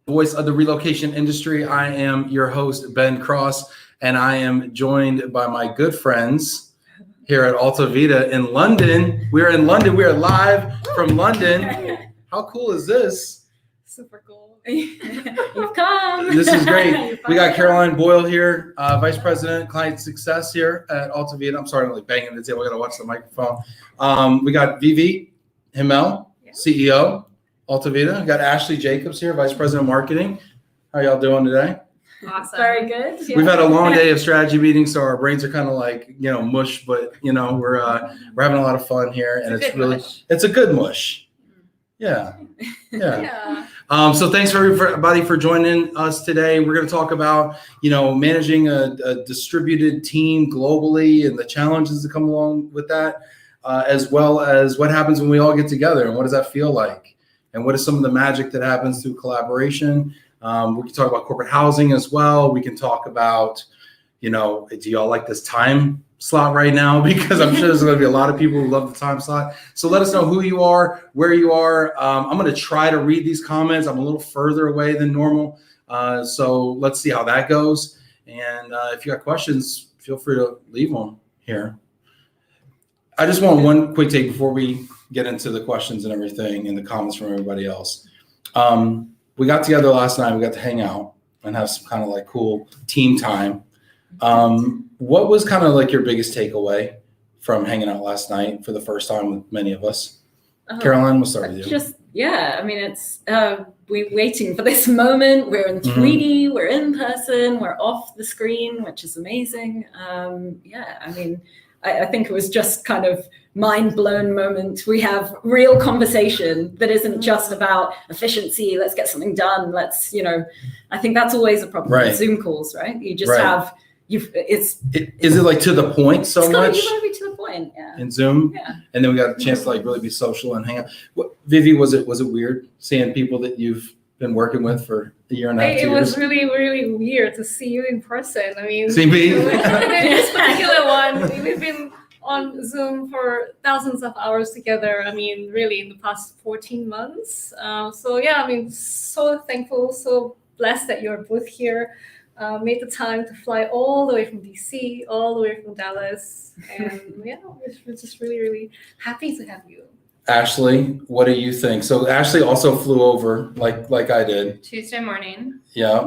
voice of the relocation industry. I am your host, Ben Cross, and I am joined by my good friends here at AltoVita in London. We're in London. We are live from London. How cool is this? Super cool. You've come. This is great. We got Caroline Boyle here, Vice President, Client Success here at AltoVita. I'm sorry, I'm like banging the table. I got to watch the microphone. We got Vivi, Himmel, CEO, AltoVita. We got Ashley Jacobs here, Vice President of Marketing. How y'all doing today? Awesome. Very good. We've had a long day of strategy meetings, so our brains are kind of like, mush, but we're having a lot of fun here, and it's a good mush. Yeah. So thanks for everybody for joining us today. We're going to talk about, managing a distributed team globally and the challenges that come along with that, as well as what happens when we all get together and what does that feel like, and what is some of the magic that happens through collaboration. We can talk about corporate housing as well. We can talk about, do y'all like this time slot right now? Because I'm sure there's going to be a lot of people who love the time slot. So let us know who you are, where you are. I'm going to try to read these comments. I'm a little further away than normal. So let's see how that goes. And if you got questions, feel free to leave them here. I just want one quick take before we get into the questions and everything and the comments from everybody else. We got together last night. We got to hang out and have some kind of like cool team time. What was kind of like your biggest takeaway from hanging out last night for the first time with many of us? Caroline, we'll start with you. It's we're waiting for this moment. We're in 3D, we're in person, we're off the screen, which is amazing. I think it was just kind of mind-blown moment. We have real conversation that isn't just about efficiency. Let's get something done. I think that's always a problem with Zoom calls, right? You just have, is it like to the point so much? You want to be to the point, in Zoom? Yeah. And then we got a chance to like really be social and hang out. Vivi, was it weird seeing people that you've been working with for a year and a half, 2 years? It was really, really weird to see you in person. I mean, see me? This particular one, we've been on Zoom for thousands of hours together. I mean, really in the past 14 months. So thankful, so blessed that you're both here. Made the time to fly all the way from DC, all the way from Dallas. And we're just really, really happy to have you. Ashley, what do you think? So Ashley also flew over like I did. Tuesday morning. Yeah.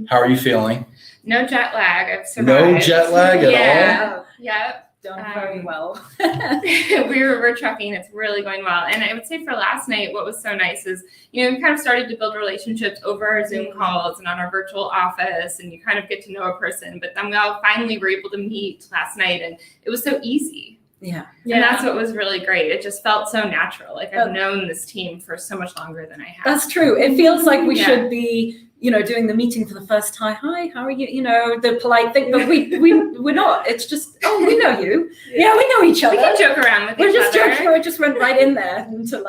How are you feeling? No jet lag. I've survived. No jet lag at all? Yep. Done very well. We're trucking. It's really going well. And I would say for last night, what was so nice is, we kind of started to build relationships over our Zoom calls and on our virtual office, and you kind of get to know a person. But then we all finally were able to meet last night, and it was so easy. Yeah. And that's what was really great. It just felt so natural. Like I've known this team for so much longer than I have. That's true. It feels like we should be, doing the meeting for the first time. Hi, how are you? The polite thing, but we're not. It's just, we know you. Yeah, we know each other. We can joke around with each other. We're just joking. We just went right in there into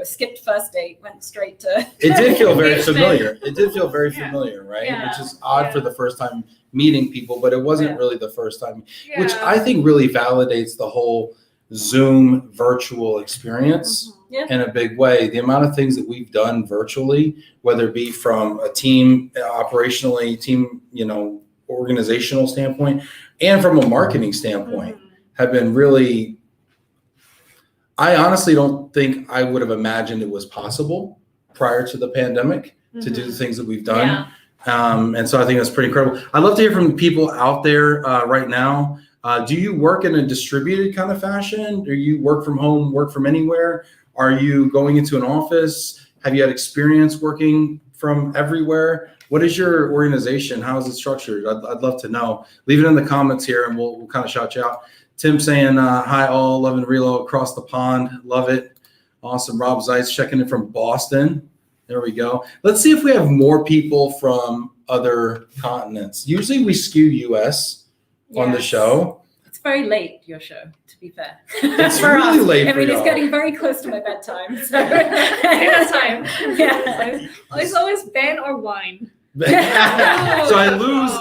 skipped first date, went straight to. It did feel very familiar. It did feel very familiar, right? Yeah. Which is odd for the first time meeting people, but it wasn't really the first time, which I think really validates the whole Zoom virtual experience in a big way. The amount of things that we've done virtually, whether it be from a team operationally, team, organizational standpoint, and from a marketing standpoint, have been really, I honestly don't think I would have imagined it was possible prior to the pandemic to do the things that we've done. Yeah. And so I think that's pretty incredible. I'd love to hear from people out there right now. Do you work in a distributed kind of fashion? Do you work from home, work from anywhere? Are you going into an office? Have you had experience working from everywhere? What is your organization? How is it structured? I'd love to know. Leave it in the comments here and we'll kind of shout you out. Tim saying, hi all, Love and Relo across the pond. Love it. Awesome. Rob Zeitz checking in from Boston. There we go. Let's see if we have more people from other continents. Usually we skew US on the show. It's very late, your show, to be fair. It's really late for it's getting very close to my bedtime. So Bedtime. Yeah. It's always Ben or wine. So I lose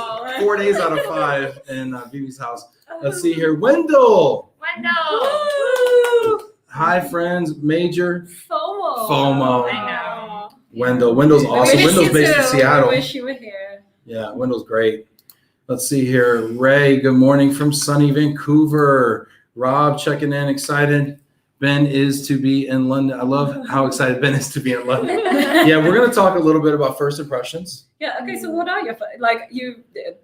4 days out of 5 in Vivi's house. Let's see here. Wendell. Wendell. Hi, friends. Major FOMO. FOMO. I know. Wendell's awesome. Wendell's based in Seattle. I wish you were here. Yeah, Wendell's great. Let's see here. Ray, good morning from sunny Vancouver. Rob checking in, excited. Ben is to be in London. I love how excited Ben is to be in London. Yeah, we're going to talk a little bit about first impressions. Yeah, okay, so what are your,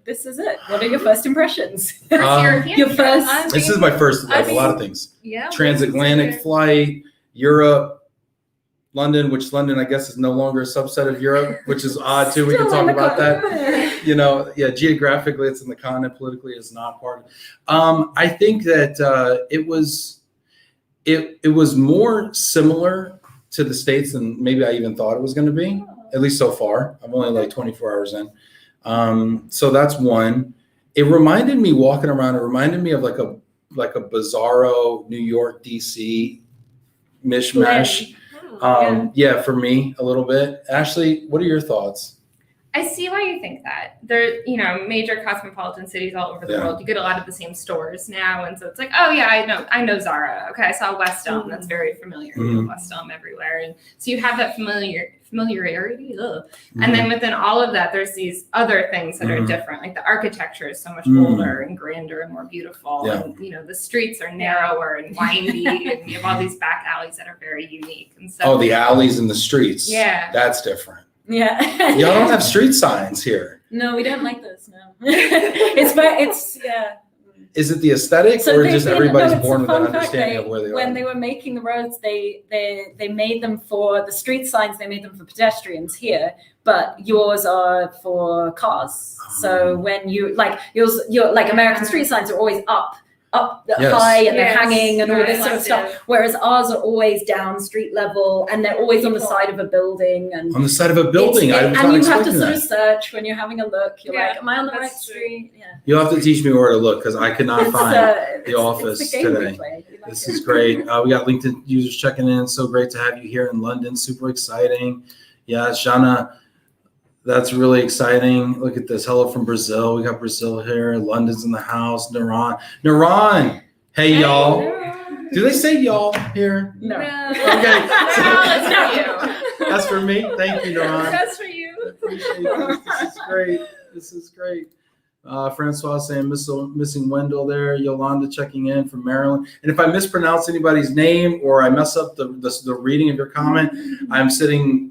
this is it. What are your first impressions? Your first. This is my first, a lot of things. Yeah. Transatlantic flight, Europe, London, which London, I guess, is no longer a subset of Europe, which is odd too. We can talk about that. Geographically, it's in the continent. Politically, it's not part of it. I think that it was more similar to the States than maybe I even thought it was going to be, at least so far. I'm only like 24 hours in. So that's one. It reminded me walking around, it reminded me of like a bizarro New York, DC mishmash. For me a little bit. Ashley, what are your thoughts? I see why you think that. There, major cosmopolitan cities all over the world. You get a lot of the same stores now, and so it's like, oh yeah, I know Zara. Okay, I saw West Elm. That's very familiar. West Elm everywhere, and so you have that familiarity. And then within all of that, there's these other things that are different. Like the architecture is so much bolder and grander and more beautiful, and the streets are narrower and windy, and you have all these back alleys that are very unique. And so, the alleys and the streets. Yeah, that's different. Yeah. Y'all don't have street signs here. No, we don't like those. No. It's Is it the aesthetic, or just everybody's born with an understanding of where they are? When they were making the roads, they made them for the street signs. They made them for pedestrians here, but yours are for cars. So when you your American street signs are always up high, and they're hanging and all this sort of stuff, whereas ours are always down street level, and they're always on the side of a building. And on the side of a building, and you have to sort of search when you're having a look. You're like, am I on the right street? Yeah. You'll have to teach me where to look, because I could not find the office today. This is great. We got LinkedIn users checking in. So great to have you here in London. Super exciting. Yeah, Shana, that's really exciting. Look at this. Hello from Brazil. We got Brazil here. London's in the house. Naran. Hey, y'all. Naran. Do they say y'all here? No. Okay. That's for me. Thank you, Naran. That's for you. I appreciate this. This is great. Francois saying missing Wendell there. Yolanda checking in from Maryland. And if I mispronounce anybody's name or I mess up the reading of your comment, I'm sitting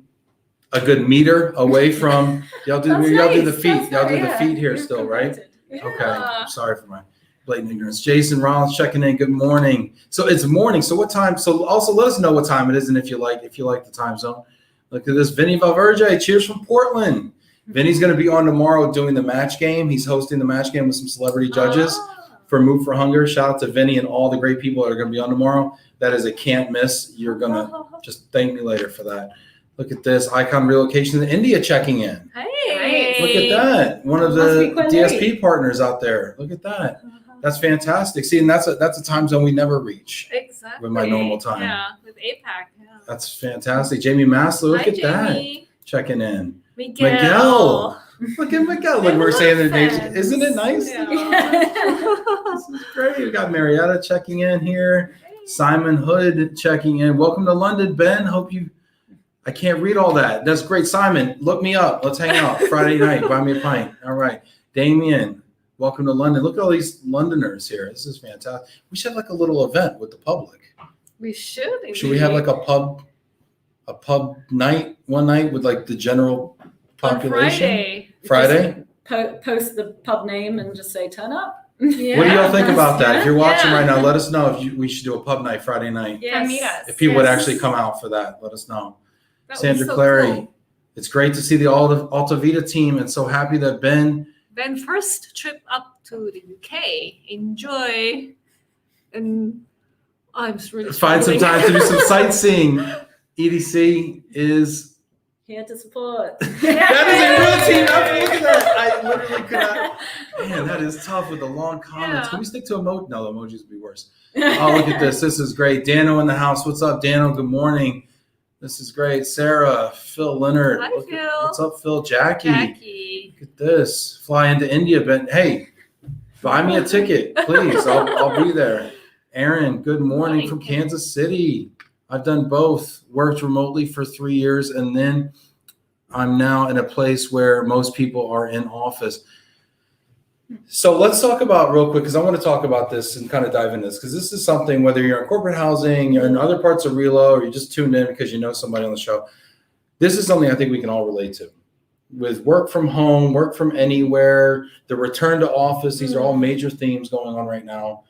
a good meter away from y'all do the feet. Y'all do the feet here still, right? Yeah. Okay. I'm sorry for my blatant ignorance. Jason Rollins checking in. Good morning. So it's morning. So what time? So also let us know what time it is, and if you like the time zone. Look at this. Vinny Valverde. Cheers from Portland. Vinny's going to be on tomorrow doing the match game. He's hosting the match game with some celebrity judges for Move for Hunger. Shout out to Vinny and all the great people that are going to be on tomorrow. That is a can't miss. You're going to just thank me later for that. Look at this. Icon Relocation in India checking in. Hey. Look at that. One of the DSP partners out there. Look at that. That's fantastic. See, and that's a time zone we never reach. Exactly. With my normal time. Yeah, with APAC. Yeah. That's fantastic. Jamie Maslow, look at Jamie. that. Checking in. Miguel. Look at Miguel. Look, we're saying their names. Isn't it nice? Yeah. This is great. We got Marietta checking in here. Simon Hood checking in. Welcome to London, Ben. I can't read all that. That's great. Simon, look me up. Let's hang out Friday night. Buy me a pint. All right. Damien, welcome to London. Look at all these Londoners here. This is fantastic. We should have like a little event with the public. We should. Indeed. Should we have like a pub night one night with like the general population? On Friday? Post the pub name and just say turn up. Yeah. What do y'all think about that? Yeah. If you're watching right now, let us know if we should do a pub night Friday night. Yes. Meet us. If people would actually come out for that, let us know. That Sandra was so Clary, cool. It's great to see the AltoVita team, and so happy that Ben. First trip up to the UK. Enjoy. And I'm really Find some time to do some sightseeing. EDC is here to support. That is a real team. Look at that. I literally could not. Man, that is tough with the long comments. Yeah. Can we stick to emoji? No, the emojis would be worse. Oh, look at this. This is great. Dano in the house. What's up, Dano? Good morning. This is great. Sarah, Phil Leonard. Hi, Phil. What's up, Phil? Jackie. Jackie. Look at this. Fly into India, Ben. Hey, buy me a ticket, please. I'll be there. Aaron, good morning from Kansas City. I've done both. Worked remotely for 3 years and then I'm now in a place where most people are in office. So let's talk about real quick, because I want to talk about this and kind of dive into this, because this is something, whether you're in corporate housing, you're in other parts of Relo, or you just tuned in because you know somebody on the show. This is something I think we can all relate to. With work from home, work from anywhere, the return to office, these are all major themes going on right now.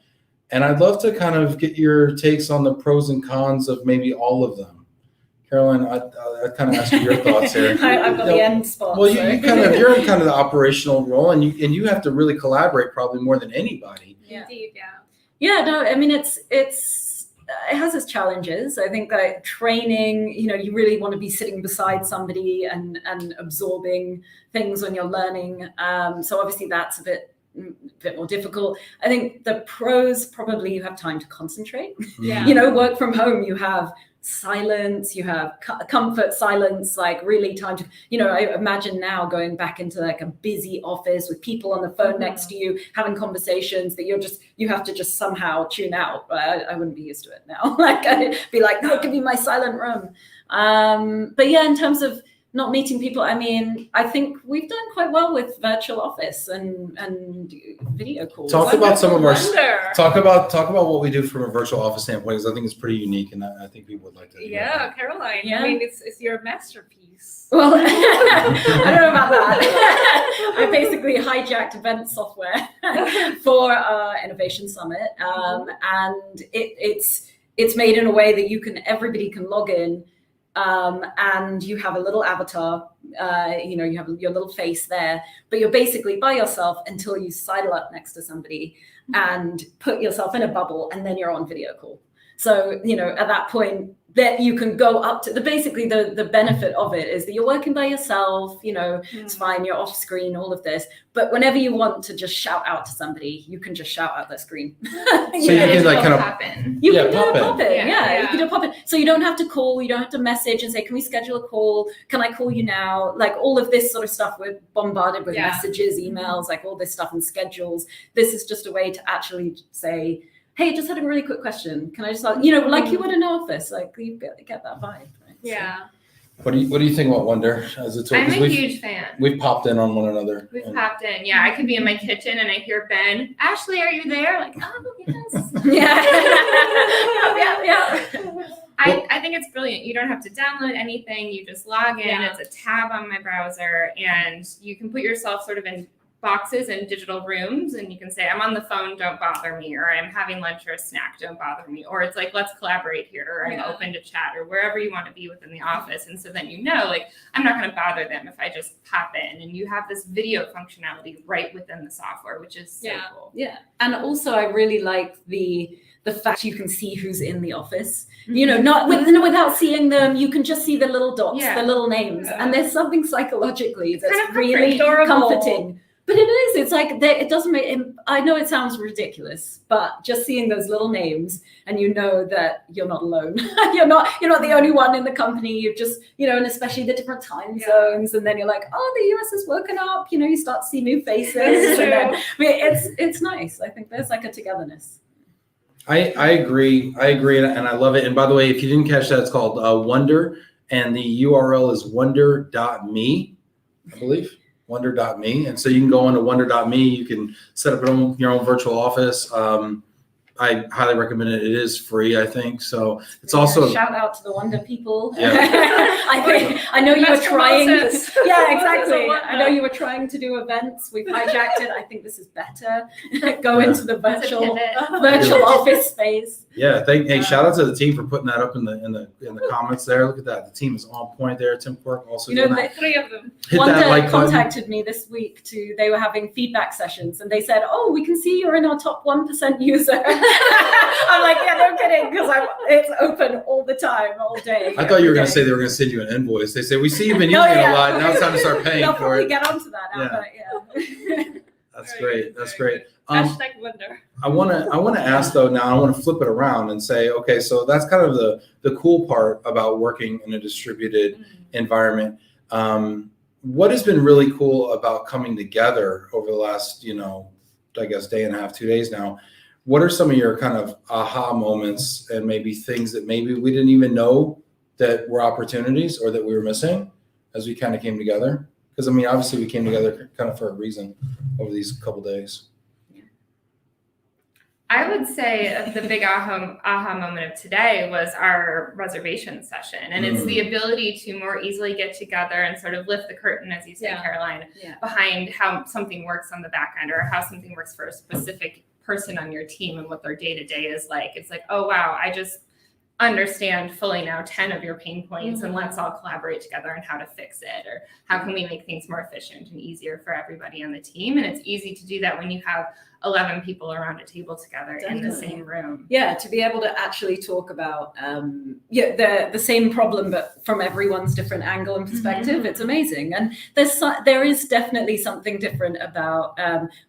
And I'd love to kind of get your takes on the pros and cons of maybe all of them. Caroline, I kind of ask you your thoughts here. I've got the end spot. Well, you're in kind of the operational role, and you have to really collaborate probably more than anybody. Yeah. Indeed, yeah. Yeah, no, I mean, it has its challenges. I think that training, you really want to be sitting beside somebody and absorbing things when you're learning. So obviously that's a bit more difficult. I think the pros, probably you have time to concentrate. Yeah. Work from home, you have silence, you have comfort silence, like really time to, I imagine now going back into like a busy office with people on the phone next to you, having conversations that you have to just somehow tune out. I wouldn't be used to it now. Like I'd be like, no, give me my silent room. But yeah, in terms of not meeting people, I mean, I think we've done quite well with virtual office and video calls. Talk about what we do from a virtual office standpoint, because I think it's pretty unique, and I think people would like to. Yeah, Caroline. Yeah. I mean, it's your masterpiece. Well, I don't know about that. I basically hijacked event software for our Innovation Summit, and it's made in a way that everybody can log in. And you have a little avatar, you have your little face there, but you're basically by yourself until you sidle up next to somebody and put yourself in a bubble, and then you're on video call. So, at that point, that you can go up to basically the benefit of it is that you're working by yourself, it's fine, you're off screen, all of this. But whenever you want to just shout out to somebody, you can just shout out their screen. So you can like kind of pop in. You can do a pop-in. Yeah. You can do a pop-in. So you don't have to call, you don't have to message and say, can we schedule a call? Can I call you now? Like all of this sort of stuff, we're bombarded with messages, emails, like all this stuff and schedules. This is just a way to actually say, hey, just had a really quick question. Can I just, like you would in an office, like you get that vibe, right? Yeah. So. What do you think about Wonder as a tool? I'm a huge fan. We've popped in on one another. We've popped in. Yeah, I could be in my kitchen and I hear Ben, Ashley, are you there? Like, oh, yes. Yeah. I think it's brilliant. You don't have to download anything. You just log in. Yeah. It's a tab on my browser, and you can put yourself sort of in boxes and digital rooms, and you can say, I'm on the phone, don't bother me, or I'm having lunch or a snack, don't bother me, or it's like, let's collaborate here, or I'm open to chat, or wherever you want to be within the office. And so then like, I'm not going to bother them if I just pop in, and you have this video functionality right within the software, which is so cool. Yeah. And also I really like the fact you can see who's in the office, not without seeing them, you can just see the little dots, the little names. And there's something psychologically that's kind of really comforting. But it is. It's like it doesn't make. I know it sounds ridiculous, but just seeing those little names, and that you're not alone. you're not the only one in the company. You just and especially the different time zones, and then you're like, oh, the US has woken up. You start to see new faces. And then, it's nice. I think there's like a togetherness. I agree, and I love it. And by the way, if you didn't catch that, it's called Wonder, and the URL is wonder.me, I believe. Wonder.me, and so you can go on to wonder.me. You can set up your own virtual office. I highly recommend it. It is free, I think. So it's also shout out to the Wonder people. Yeah. I know you were trying. Yeah, exactly. I I know you were trying to do events. We've hijacked it. I think this is better. Go into the virtual office space. Yeah. Hey, shout out to the team for putting that up in the comments there. Look at that. The team is on point there. Tim Quirk also doing that. 3 of them. Hit Wonder that like contacted me this week they were having feedback sessions, and they said, oh, we can see you're in our top 1% user. I'm like, yeah, no kidding, because it's open all the time, all day. I thought you were going to say they were going to send you an invoice. They say, we see you've been using it a lot. Now it's time to start paying They'll for probably it. get onto that now, but That's great. That's great. Hashtag Wonder. I want to ask though, now I want to flip it around and say, okay, so that's kind of the cool part about working in a distributed environment. What has been really cool about coming together over the last, I guess day and a half, 2 days now? What are some of your kind of aha moments and maybe things that maybe we didn't even know that were opportunities or that we were missing? as we kind of came together? Because I mean, obviously we came together kind of for a reason over these couple days. I would say the big aha moment of today was our reservation session. And it's the ability to more easily get together and sort of lift the curtain, as you say, Caroline, behind how something works on the back end or how something works for a specific person on your team and what their day-to-day is like. It's like, oh, wow, I just understand fully now 10 of your pain points and let's all collaborate together on how to fix it, or how can we make things more efficient and easier for everybody on the team. And it's easy to do that when you have 11 people around a table together in the same room. Yeah, to be able to actually talk about the same problem, but from everyone's different angle and perspective, it's amazing. And there is definitely something different about,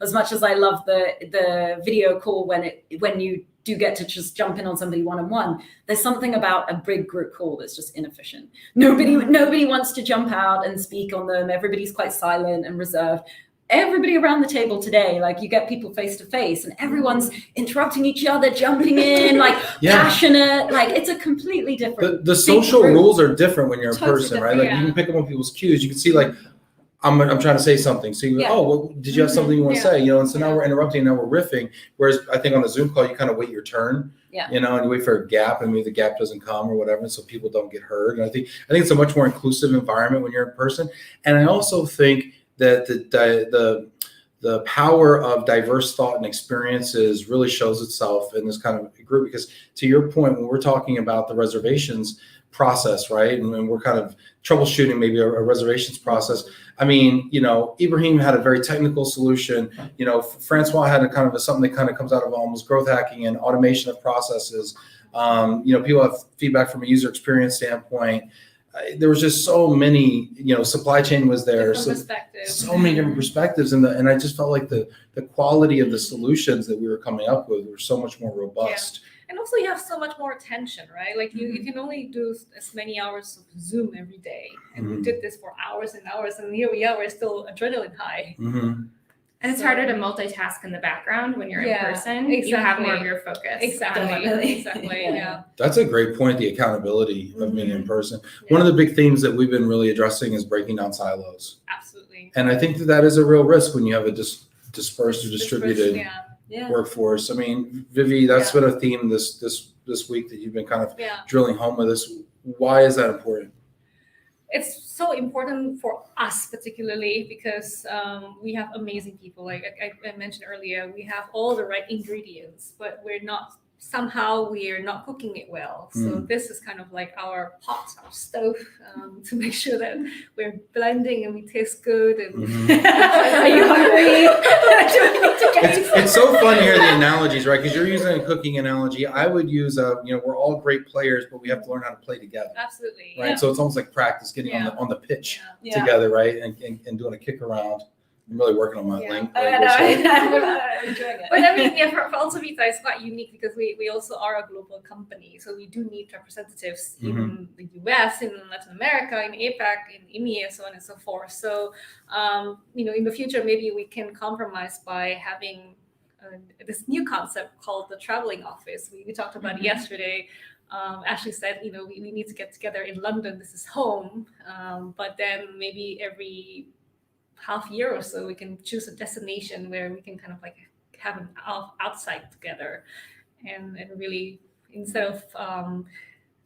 as much as I love the video call when you do get to just jump in on somebody one-on-one, there's something about a big group call that's just inefficient. Nobody wants to jump out and speak on them. Everybody's quite silent and reserved. Everybody around the table today, like you get people face to face and everyone's interrupting each other, jumping in, like passionate, like it's a completely different. The social rules are different when you're in person, right? Like you can pick up on people's cues. You can see like, I'm trying to say something. So you go, oh, well, did you have something you want to say? You know, and so now we're interrupting, now we're riffing. Whereas I think on a Zoom call, you kind of wait your turn, you know, and you wait for a gap and maybe the gap doesn't come or whatever. So people don't get hurt. And I think it's a much more inclusive environment when you're in person. And I also think that the power of diverse thought and experiences really shows itself in this kind of group, because to your point, when we're talking about the reservations process, right? And we're kind of troubleshooting maybe a reservations process. I mean, you know, Ibrahim had a very technical solution. You know, Francois had a kind of something that kind of comes out of almost growth hacking and automation of processes. You know, people have feedback from a user experience standpoint. There was just so many, you know, supply chain was there. So many different perspectives. And I just felt like the quality of the solutions that we were coming up with were so much more robust. Yeah. And also you have so much more attention, right? Like you can only do as many hours of Zoom every day. And we did this for hours and hours. And here we are, we're still adrenaline high. And it's harder to multitask in the background when you're in person. Exactly. You have more of your focus. Exactly. Yeah. That's a great point, the accountability of being in person. One of the big themes that we've been really addressing is breaking down silos. Absolutely. And I think that is a real risk when you have a dispersed or distributed workforce. I mean, Vivi, that's been a theme this week that you've been kind of drilling home with us. Why is that important? It's so important for us particularly because we have amazing people. Like I mentioned earlier, we have all the right ingredients, but we're not cooking it well. So this is kind of like our pot, our stove, to make sure that we're blending and we taste good. And are you hungry? It's so fun to hear the analogies, right? Because you're using a cooking analogy. I would use you know, we're all great players, but we have to learn how to play together. Absolutely. Right. So it's almost like practice getting on the pitch together, right? And doing a kick around. I'm really working on my language. I'm enjoying it. But I mean, for AltoVita, it's quite unique because we also are a global company. So we do need representatives in the US, in Latin America, in APAC, in EMEA, so on and so forth. So, you know, in the future, maybe we can compromise by having this new concept called the traveling office. We talked about it yesterday. Ashley said, you know, we need to get together in London. This is home. But then maybe every half year or so, we can choose a destination where we can kind of like have an outside together, and really instead of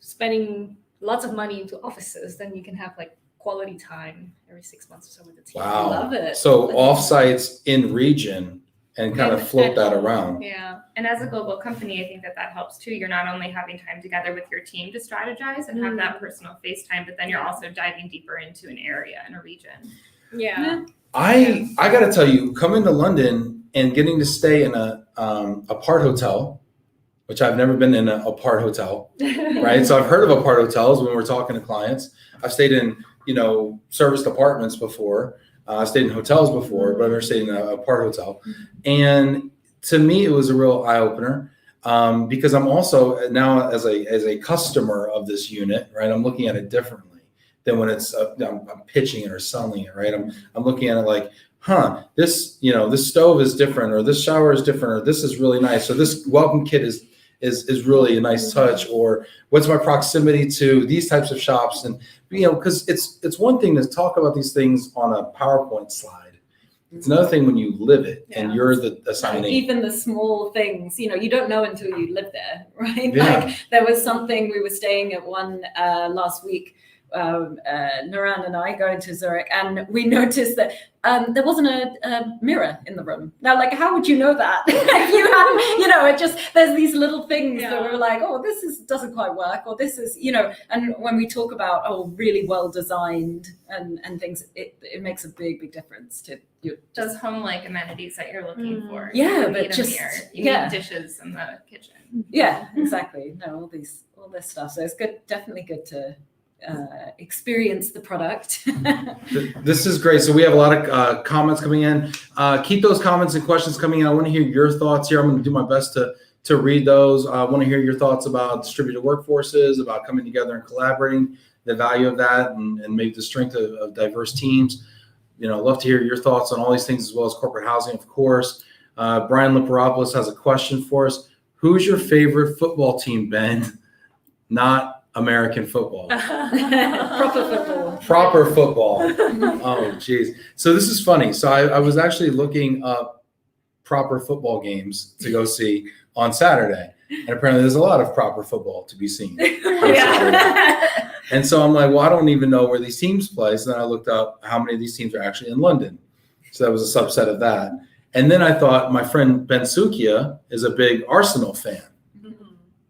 spending lots of money into offices, then you can have like quality time every 6 months or so with the team. Wow. I love it. So offsites in region and kind of float that around. Yeah. And as a global company, I think that helps too. You're not only having time together with your team to strategize and have that personal face time, but then you're also diving deeper into an area and a region. Yeah. I got to tell you, coming to London and getting to stay in a apart hotel, which I've never been in a apart hotel, right? So I've heard of apart hotels when we're talking to clients. I've stayed in, you know, serviced apartments before. I've stayed in hotels before, but I've never stayed in a apart hotel. And to me, it was a real eye opener because I'm also now as a customer of this unit, right? I'm looking at it differently than when it's I'm pitching it or selling it, right? I'm looking at it like, this, you know, this stove is different, or this shower is different, or this is really nice, or this welcome kit is is really a nice touch, or what's my proximity to these types of shops. And, because it's one thing to talk about these things on a PowerPoint slide. It's another thing when you live it and you're the assignee. Even the small things, you don't know until you live there, right? Yeah. Like there was something, we were staying at one last week, Naran and I going to Zurich, and we noticed that there wasn't a mirror in the room. Now, like, how would you know that? You hadn't, it just, there's these little things that were like, oh, doesn't quite work, or this is, and when we talk about, really well designed and things, it makes a big difference to you. Those home-like amenities that you're looking for. Yeah, you but need just, you need dishes in the kitchen. Yeah, exactly. No, all this stuff. So it's definitely good to experience the product. This is great. So we have a lot of comments coming in. Keep those comments and questions coming in. I want to hear your thoughts here. I'm going to do my best to read those. I want to hear your thoughts about distributed workforces, about coming together and collaborating, the value of that, and maybe the strength of diverse teams. Love to hear your thoughts on all these things, as well as corporate housing, of course. Brian Liparopoulos has a question for us. Who's your favorite football team, Ben? Not American football. Proper football. Oh, geez. So this is funny. So I was actually looking up proper football games to go see on Saturday. And apparently there's a lot of proper football to be seen. And so I'm like, well, I don't even know where these teams play. So then I looked up how many of these teams are actually in London. So that was a subset of that. And then I thought my friend Ben Sukia is a big Arsenal fan.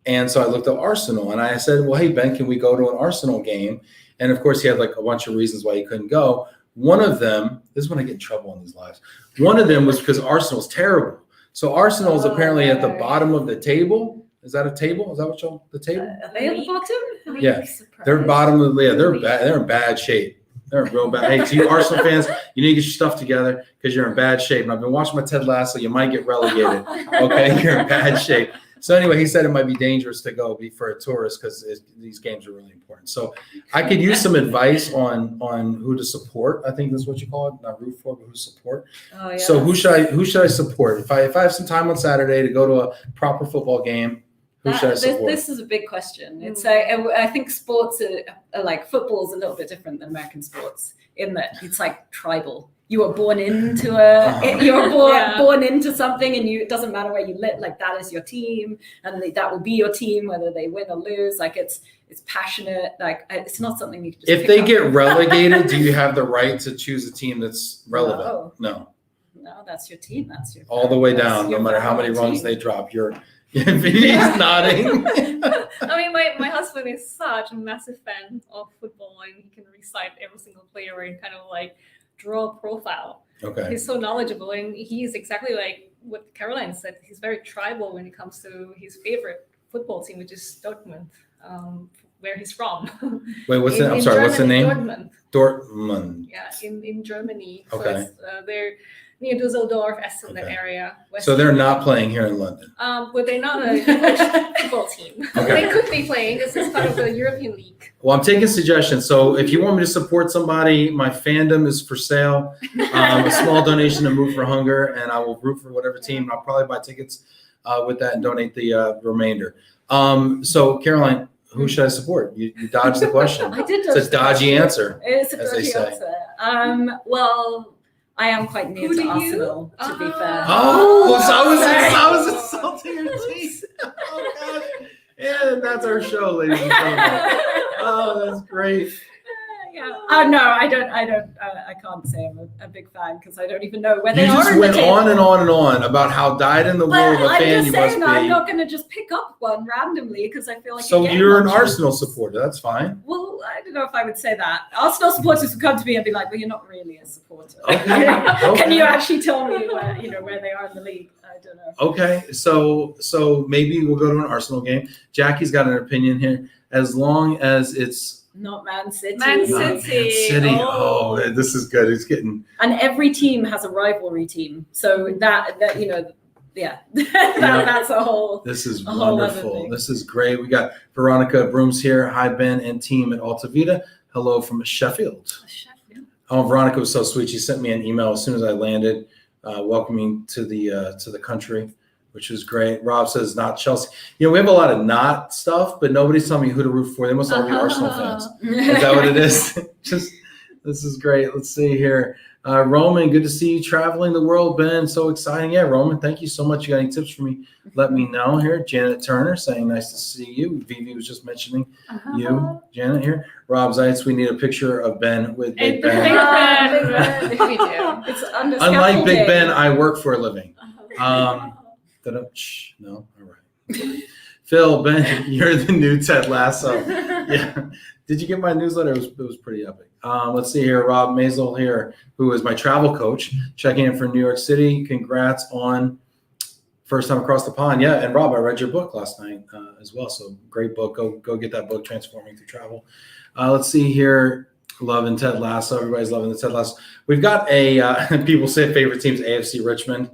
And so I looked up Arsenal and I said, well, hey, Ben, can we go to an Arsenal game? And of course, he had like a bunch of reasons why he couldn't go. One of them, this is when I get in trouble in these lives. One of them was because Arsenal's terrible. So Arsenal is apparently at the bottom of the table. Is that a table? Is that what the table? Are they at the bottom? Yeah, they're bottom of they're bad. They're in bad shape. They're in real bad. Hey, to you Arsenal fans, you need to get your stuff together because you're in bad shape. And I've been watching my Ted Lasso. You might get relegated. Okay, you're in bad shape. So anyway, he said it might be dangerous to go for a tourist because these games are really important. So I could use some advice on who to support. I think that's what you call it, not root for, but who to support. Oh, yeah. So who should I support? If I have some time on Saturday to go to a proper football game, who should I support? This is a big question. It's I think sports are like football is a little bit different than American sports in that it's like tribal. You are born into born into something, and it doesn't matter where you live. Like that is your team, and that will be your team whether they win or lose. Like it's passionate. Like it's not something you can just. If they get relegated, do you have the right to choose a team that's relevant? No, that's your team. That's your all the way down. No matter how many runs they drop, Vivi's nodding. I mean, my husband is such a massive fan of football, and he can recite every single player and kind of like draw a profile. Okay. He's so knowledgeable, and he's exactly like what Caroline said. He's very tribal when it comes to his favorite football team, which is Dortmund, where he's from. Wait, what's the? I'm sorry. What's the name? Dortmund. Dortmund. Yeah, in Germany. Okay. So they're near Dusseldorf, Essen, that area. So they're not playing here in London. But they're not a English football team. Okay. They could be playing. This is part of the European League. Well, I'm taking suggestions. So if you want me to support somebody, my fandom is for sale. A small donation to Move for Hunger, and I will root for whatever team. I'll probably buy tickets with that and donate the remainder. So Caroline, who should I support? You dodged the question. I did dodge It's a dodgy answer. It's a dodgy answer. Well, I am quite near to Arsenal, to be fair. Oh, so I was insulting your team. Oh, gosh. And that's our show, ladies and gentlemen. Oh, that's great. No, I don't. I can't say I'm a big fan because I don't even know where they are. You just went on and on and on about how dyed in the wool of a fan you must be. I'm not going to just pick up one randomly because I feel like. So you're an Arsenal supporter. That's fine. Well, I don't know if I would say that. Arsenal supporters would come to me and be like, "Well, you're not really a supporter. Okay. Can you actually tell me where they are in the league?" I don't know. Okay, so maybe we'll go to an Arsenal game. Jackie's got an opinion here. As long as it's not Man City. Man Man City. Oh, this is good. It's getting. And every team has a rivalry team, so that that's a whole. This is wonderful. This is great. We got Veronica Brooms here. Hi, Ben and team at AltoVita. Hello from Sheffield. Oh, Veronica was so sweet. She sent me an email as soon as I landed, welcoming to the country. It which is great. Rob says not Chelsea. You know, we have a lot of not stuff, but nobody's telling me who to root for. They must all be Arsenal fans. Is that what it is? Just this is great. Let's see here. Roman, good to see you traveling the world, Ben. So exciting. Yeah, Roman, thank you so much. You got any tips for me? Let me know here. Janet Turner saying nice to see you. Vivi was just mentioning you, Janet here. Rob Zeitz, we need a picture of Ben with Big Ben. Big Ben. We do. It's under Unlike Big scaffolding. Ben, I work for a living. No, all right. Phil, Ben, you're the new Ted Lasso. Yeah. Did you get my newsletter? It was pretty epic. Let's see here. Rob Maisel here, who is my travel coach, checking in from New York City. Congrats on first time across the pond. Yeah, and Rob, I read your book last night as well. So great book. Go get that book, Transforming Through Travel. Let's see here. Loving Ted Lasso. Everybody's loving the Ted Lasso. We've got people say favorite teams, AFC Richmond.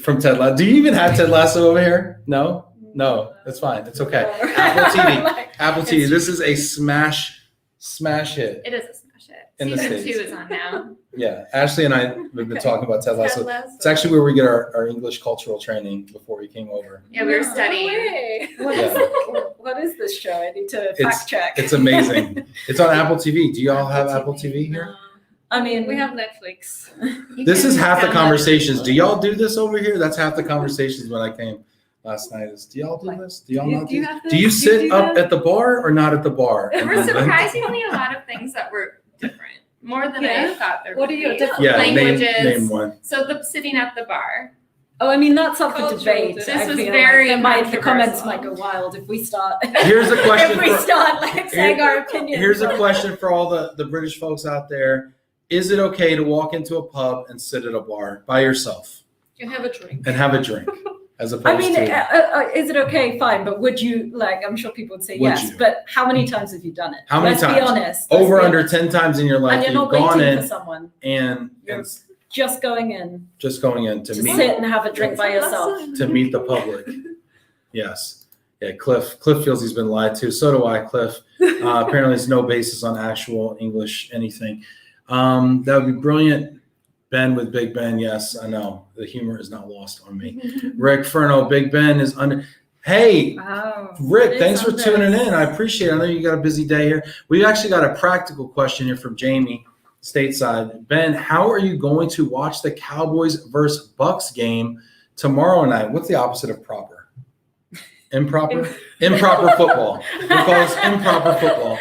From Ted Lasso. Do you even have Ted Lasso over here? No, that's fine. It's okay. Apple TV. Apple TV. This is a smash hit. It is a smash hit. In the Season States. 2 is on now. Yeah, Ashley and I have been talking about Ted Lasso. Ted Lasso. It's actually where we get our English cultural training before we came over. Yeah, we were No studying. way. What is this show? I need to It's- fact check. It's amazing. It's on Apple TV. Do y'all have Apple TV here? I mean, We have Netflix. This is half the download conversations. it. Do y'all do this over here? That's half the conversations when I came last night. Do y'all do this? Do y'all not do this? have Do you this? sit do up that? at the bar or not at the bar? There were surprisingly a lot of things that were different, more than I Yeah? thought there What would are your be. different Yeah, languages? name one. So the sitting at the bar. Oh, I mean, that's up for Cultural debate. difference. I This was feel very the comments controversial. might go wild if we start. Here's a question if we for- start like saying our opinions. Here's a question for all the British folks out there. Is it okay to walk into a pub and sit at a bar by yourself You have a drink. and have a drink as opposed I mean, to is it okay? Fine, but would you like? I'm sure people would say Would yes. you? But how many times have you done it? How many Let's times? be honest. over Let's be under honest. 10 times in your life And you're you've not gone waiting in for someone. and Just going in just going in to to meet sit and have a drink by yourself. the public. Yes. Yeah, Cliff feels he's been lied to. So do I, Cliff. Apparently there's no basis on actual English anything. That would be brilliant. Ben with Big Ben. Yes, I know. The humor is not lost on me. Rick Furno, Big Ben is under. Hey, Wow. Rick, It thanks is for under. tuning in. I appreciate it. I know you got a busy day here. We actually got a practical question here from Jamie, stateside. Ben, how are you going to watch the Cowboys versus Bucks game tomorrow night? What's the opposite of proper? Improper? Improper football. We call this improper football.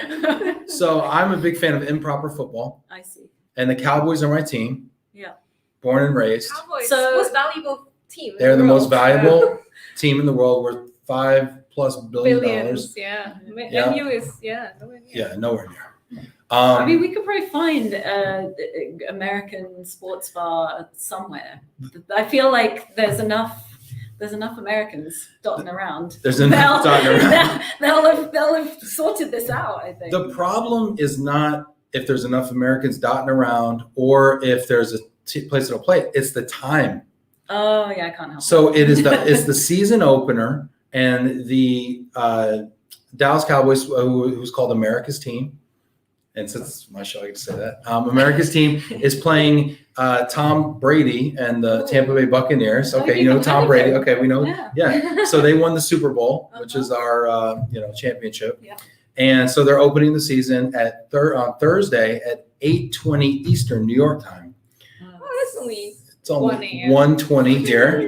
So I'm a big fan of improper football, I see. and the Cowboys are my team. Yeah. Born and raised. Cowboys, So- most valuable team. in They're the most world. valuable team in the world, worth $5+ billion. Billions. Yeah. Yeah. MU is nowhere near. Yeah, nowhere near. I mean, we could probably find American sports bar somewhere. I feel like there's enough Americans dotting around. There's enough dotting around. They'll have sorted this out, I think. The problem is not if there's enough Americans dotting around or if there's a place that'll play. It's the time. Oh yeah, I can't help. So it's the season opener, and the Dallas Cowboys, who's called America's team, and since it's my show, I get to say that America's team is playing Tom Brady and the Tampa Bay Buccaneers. Okay, you know Tom Brady. Okay, we know. Yeah. So they won the Super Bowl, which is our championship. Yeah. And so they're opening the season at on Thursday at 8:20 Eastern New York time. Oh, that's only. It's only 1 a.m. 1:20 here,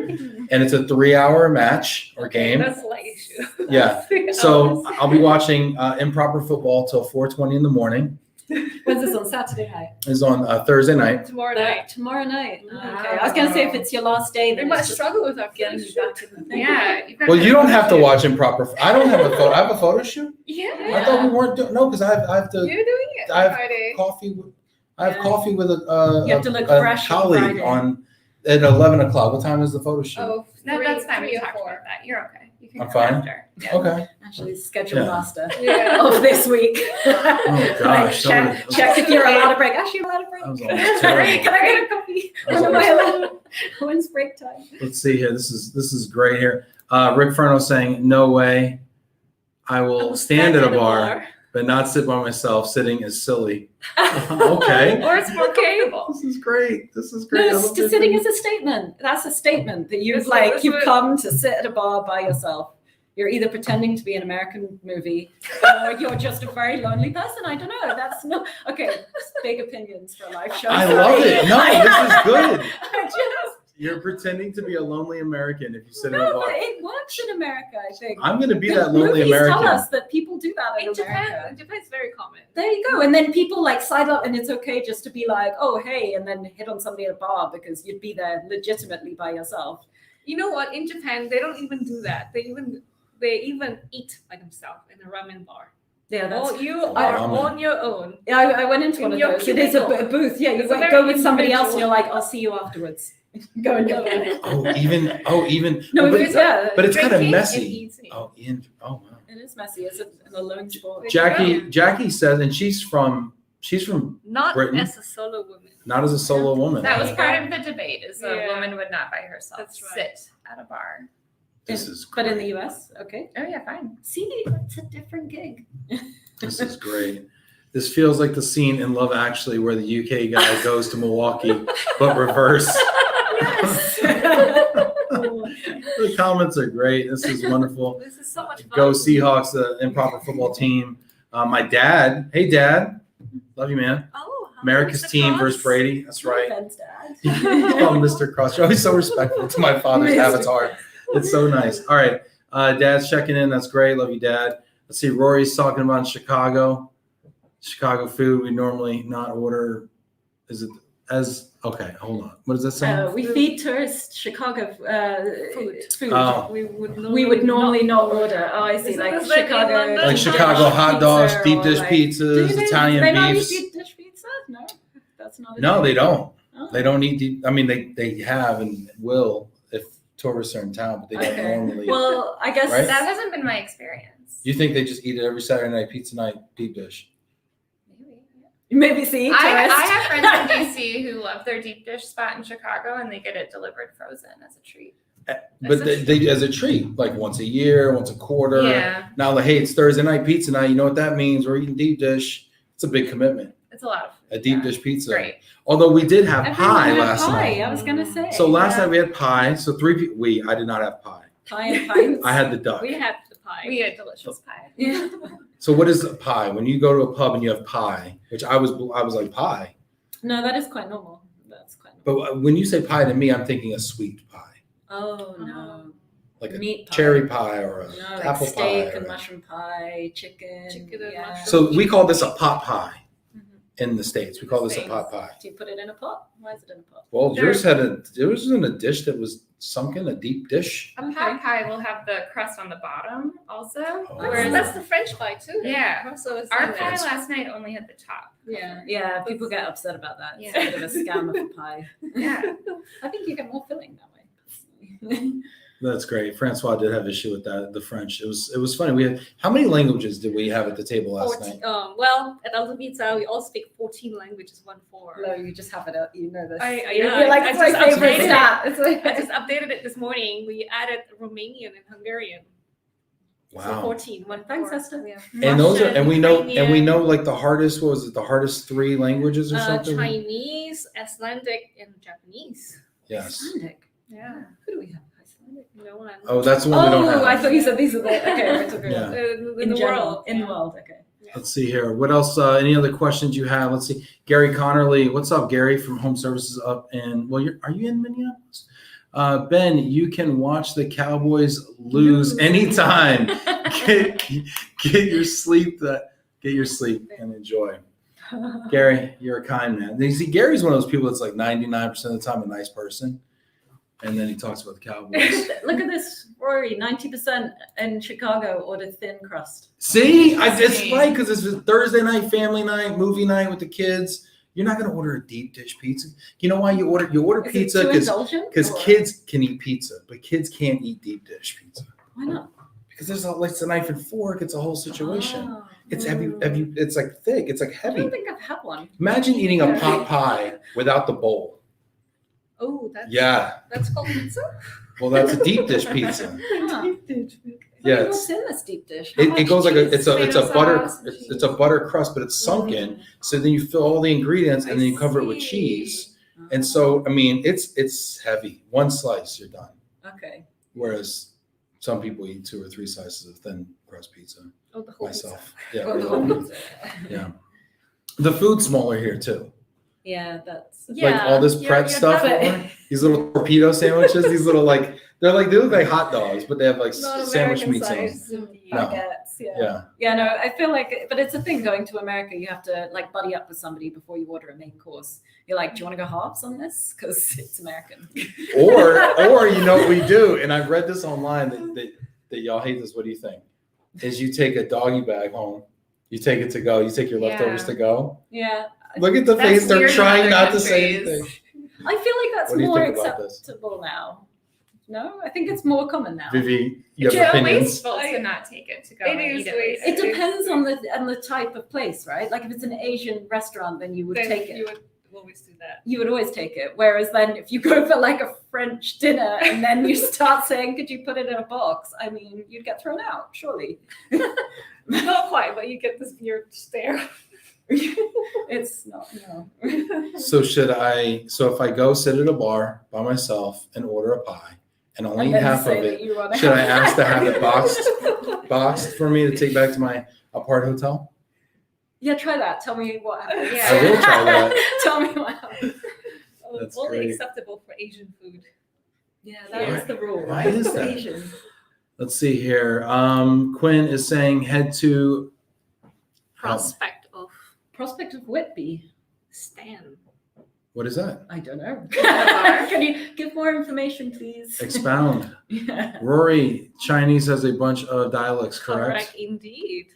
and it's a 3-hour match or game. That's like issue. Yeah. 3 So hours. I'll be watching improper football till 4:20 in the morning. When's this on Saturday night? It's on Thursday night. Tomorrow night. Tomorrow night. Oh, Wow. okay. I was gonna say if it's your last day, We then might it's just struggle with our getting finish. you back in the thing. Yeah. you've got Well, you don't have to shoot. watch improper. I don't have a photo. I have a photo shoot. Yeah. I thought we weren't doing. No, because I have to You're doing it I have Friday. coffee. I have Yeah. coffee with You have to look a fresh on colleague Friday. on at 11 o'clock. What time is the photo shoot? Oh, No, that's fine. 3 We or talked 4. about that. You're okay. You can I'm come fine? after. Yeah. Okay. Actually, schedule Yeah. master Yeah. of this week. Oh gosh. check if you're allowed to break. Actually, you're allowed to break. That was almost terrible. Can I get a coffee? That was When am I almost- allowed? When's break time? Let's see here. This is great here. Rick Furno saying, "No way, I will stand at a bar but not sit by myself. Sitting is silly. Okay. Or it's more comfortable. This is great. This is great. No, sitting is a statement. That's a statement that you've come to sit at a bar by yourself. You're either pretending to be an American movie or you're just a very lonely person. I don't know. That's not okay. Big opinions for a live show. I love it. No, this is good. I just You're pretending to be a lonely American if you sit in a no, bar. but it works in America. I think I'm going to be The that lonely movies American. tell us that people do that in America. Japan is very common. There you go. And then people like side up, and it's okay just to be like, oh, hey, and then hit on somebody at a bar because you'd be there legitimately by yourself. You know what? In Japan, they don't even do that. They even eat by themselves in a ramen bar. Yeah, that's. You Oh, are ramen. on your own. Yeah, I went into one In of your those. It is a cubicle. booth. Yeah, you It's a go very with somebody else, and individual- you're like, I'll see you afterwards. Go and get it. even. No, but, but, yeah, but it's kind of Drinking and messy. eating. Oh, wow. it is messy. It's an alone sport. Jackie says, and she's from Not Britain. as a solo woman. not as a solo woman. That was part of the debate, is a Yeah. woman would not by herself That's right. sit at a bar. This is But in the great. US, okay. Oh yeah, fine. See, it's a different gig. This is great. This feels like the scene in Love Actually where the UK guy goes to Milwaukee, but reverse. The comments are great. This is wonderful. This is so much fun. Go Seahawks, the improper football team. My dad, hey dad, love you, man. Oh, hi, America's Mr. team Cross. versus Brady. That's right. Ben's dad. Oh, Mr. Cross. You're always so respectful to my father's Mr. avatar. It's so nice. All right. Dad's checking in. That's great. Love you, Dad. Let's see. Rory's talking about Chicago. Chicago food we normally not order. Is it as okay? Hold on. What does that say? We feed tourists Chicago food. Oh. We We would normally not order. Oh, I see. Isn't Like this like in Chicago, London? Like Chicago hot dogs, deep dish pizzas, Italian they not eat beefs. deep dish pizza? No, that's not. No, they don't. Oh. They don't eat deep. I mean, they have and will if tourists are in town, but they don't Okay. normally. Well, I guess Right? That hasn't been my experience. You think they just eat it every Saturday night, pizza night, deep dish? maybe see. I tourists. have friends in DC who love their deep dish spot in Chicago, and they get it delivered frozen as a treat. But they as a treat, like once a year, once a quarter. Yeah, Now, like, hey, it's Thursday night pizza night. You know what that means? We're eating deep dish. It's a big commitment. it's a lot of food. A deep yeah. dish pizza. Great. Although we did have Everyone pie had last pie. night. I was gonna say. So last yeah. night we had pie. So I did not have pie. Pie and pints. I had the duck. We had the pie. We had delicious pie. Yeah. So what is a pie? When you go to a pub and you have pie, which I was like pie. No, that is quite normal. That's quite normal. But when you say pie to me, I'm thinking a sweet pie, Oh no. like a Meat pie. cherry pie or a No, like apple steak pie. and or- mushroom pie, chicken. Chicken and yeah. mushroom. So we call this a pot pie Mhm. in the States. We call this a pot pie. Do you put it in a pot? Why is it in a pot? Well, Sure. yours was in a dish that was sunken, a deep dish. A pot pie will have the crust on the bottom also. Oh. Whereas That's the French pie too. Yeah. So it's our in pie there. last night only had the top. Yeah. Yeah, people get upset about that. It's Yeah. a bit of a scam of a pie. Yeah. I think you get more filling that way. That's great. Francois did have issue with that. The French. It was funny. We had how many languages did we have at the table last night? Well, at AltoVita, we all speak 14 languages, 1-4. No, you just have it out. You know this. Yeah, You're like, I it's my just favorite updated stat. It's I like, just updated it this morning. We added Romanian and Hungarian. So Wow. 14. Thanks, Esther. Yeah. And those are Russian, we know Ukrainian, like the hardest. What was it? The hardest 3 languages or something? Chinese, Icelandic, and Japanese. Yes. Icelandic. Yeah. Who do we have? Icelandic. No one. Oh, that's the one we don't Oh, have. I thought you said these are the. Okay, we're talking Yeah. about In the general, world. In the yeah. world, okay. Let's see here. What else? Any other questions you have? Let's see. Gary Connerly. What's up, Gary from Home Services up in, well, are you in Minneapolis? Ben, you can watch the Cowboys lose anytime. Get your sleep and enjoy. Gary, you're a kind man. You see, Gary's one of those people that's like 99% of the time a nice person. And then he talks about the Cowboys. Look at this, Rory. 90% in Chicago ordered thin crust. See, it's right because it's a Thursday night, family night, movie night with the kids. You're not going to order a deep dish pizza. You know why you order Is pizza? it too indulgent? Because or- kids can eat pizza, but kids can't eat deep dish pizza Why not? because it's a knife and fork. It's a whole situation. Oh. It's heavy. It's like thick. It's like I heavy. don't think I've had one. Imagine eating a pot pie without the bowl. Oh, Yeah. that's called pizza? Well, that's a deep dish pizza. Huh. Yeah, What's in this deep dish? How it much goes like cheese? it's a Tomato butter sauce and cheese. it's a butter crust, but it's sunken. So then you fill all the ingredients and then you cover it with cheese. And so I mean it's heavy. One slice, you're done. Okay. Whereas some people eat 2 or 3 slices of thin crust pizza. Oh, the whole Myself, yeah, Well, or the the whole whole pizza. Yeah. The food's smaller here too. Yeah, that's Like all this you're- Pret you're stuff, not- these little torpedo sandwiches, these little they look like hot dogs, but they have like Not sandwich American meats on them. size. Indeed. No. baguettes. Yeah. Yeah. Yeah, no, I feel like, but it's a thing going to America. You have to like buddy up with somebody before you order a main course. You're like, do you want to go halves on this? Because it's American. Or you know what we do, and I've read this online that y'all hate this. What do you think? Is you take a doggy bag home, you take it to go, you take your leftovers to go. Yeah. Look at the That's face; they're weird in trying other not to say countries. anything. I feel like that's What do you more think about this? acceptable now. No, I think it's more common now. Vivi, you It's have so opinions? wasteful to not take it to go It and is eat it later. It depends on the type of place, right? Like if it's an Asian restaurant, then you would Then take it. you would always do that. You would always take it. Whereas then if you go for like a French dinner and then you start saying, could you put it in a box? I mean, you'd get thrown out, surely. Not quite, but you get this weird stare. It's not, no. So if I go sit at a bar by myself and order a pie and only And eat then half of say that it, you wanna should I have ask to have it that. boxed for me to take back to my apart hotel? Yeah, try that. Tell me what happens. Yeah. I will try that. Tell me what happens. That's Only great. acceptable for Asian food. Yeah, that is the rule. Why Right? is It's that? Asian. Let's see here. Quinn is saying head to Prospect of Whitby. Stan. what is that? I don't know. bar? Can you give more information, please? Expound. Yeah. Rory, Chinese has a bunch of dialects, correct? Correct, indeed.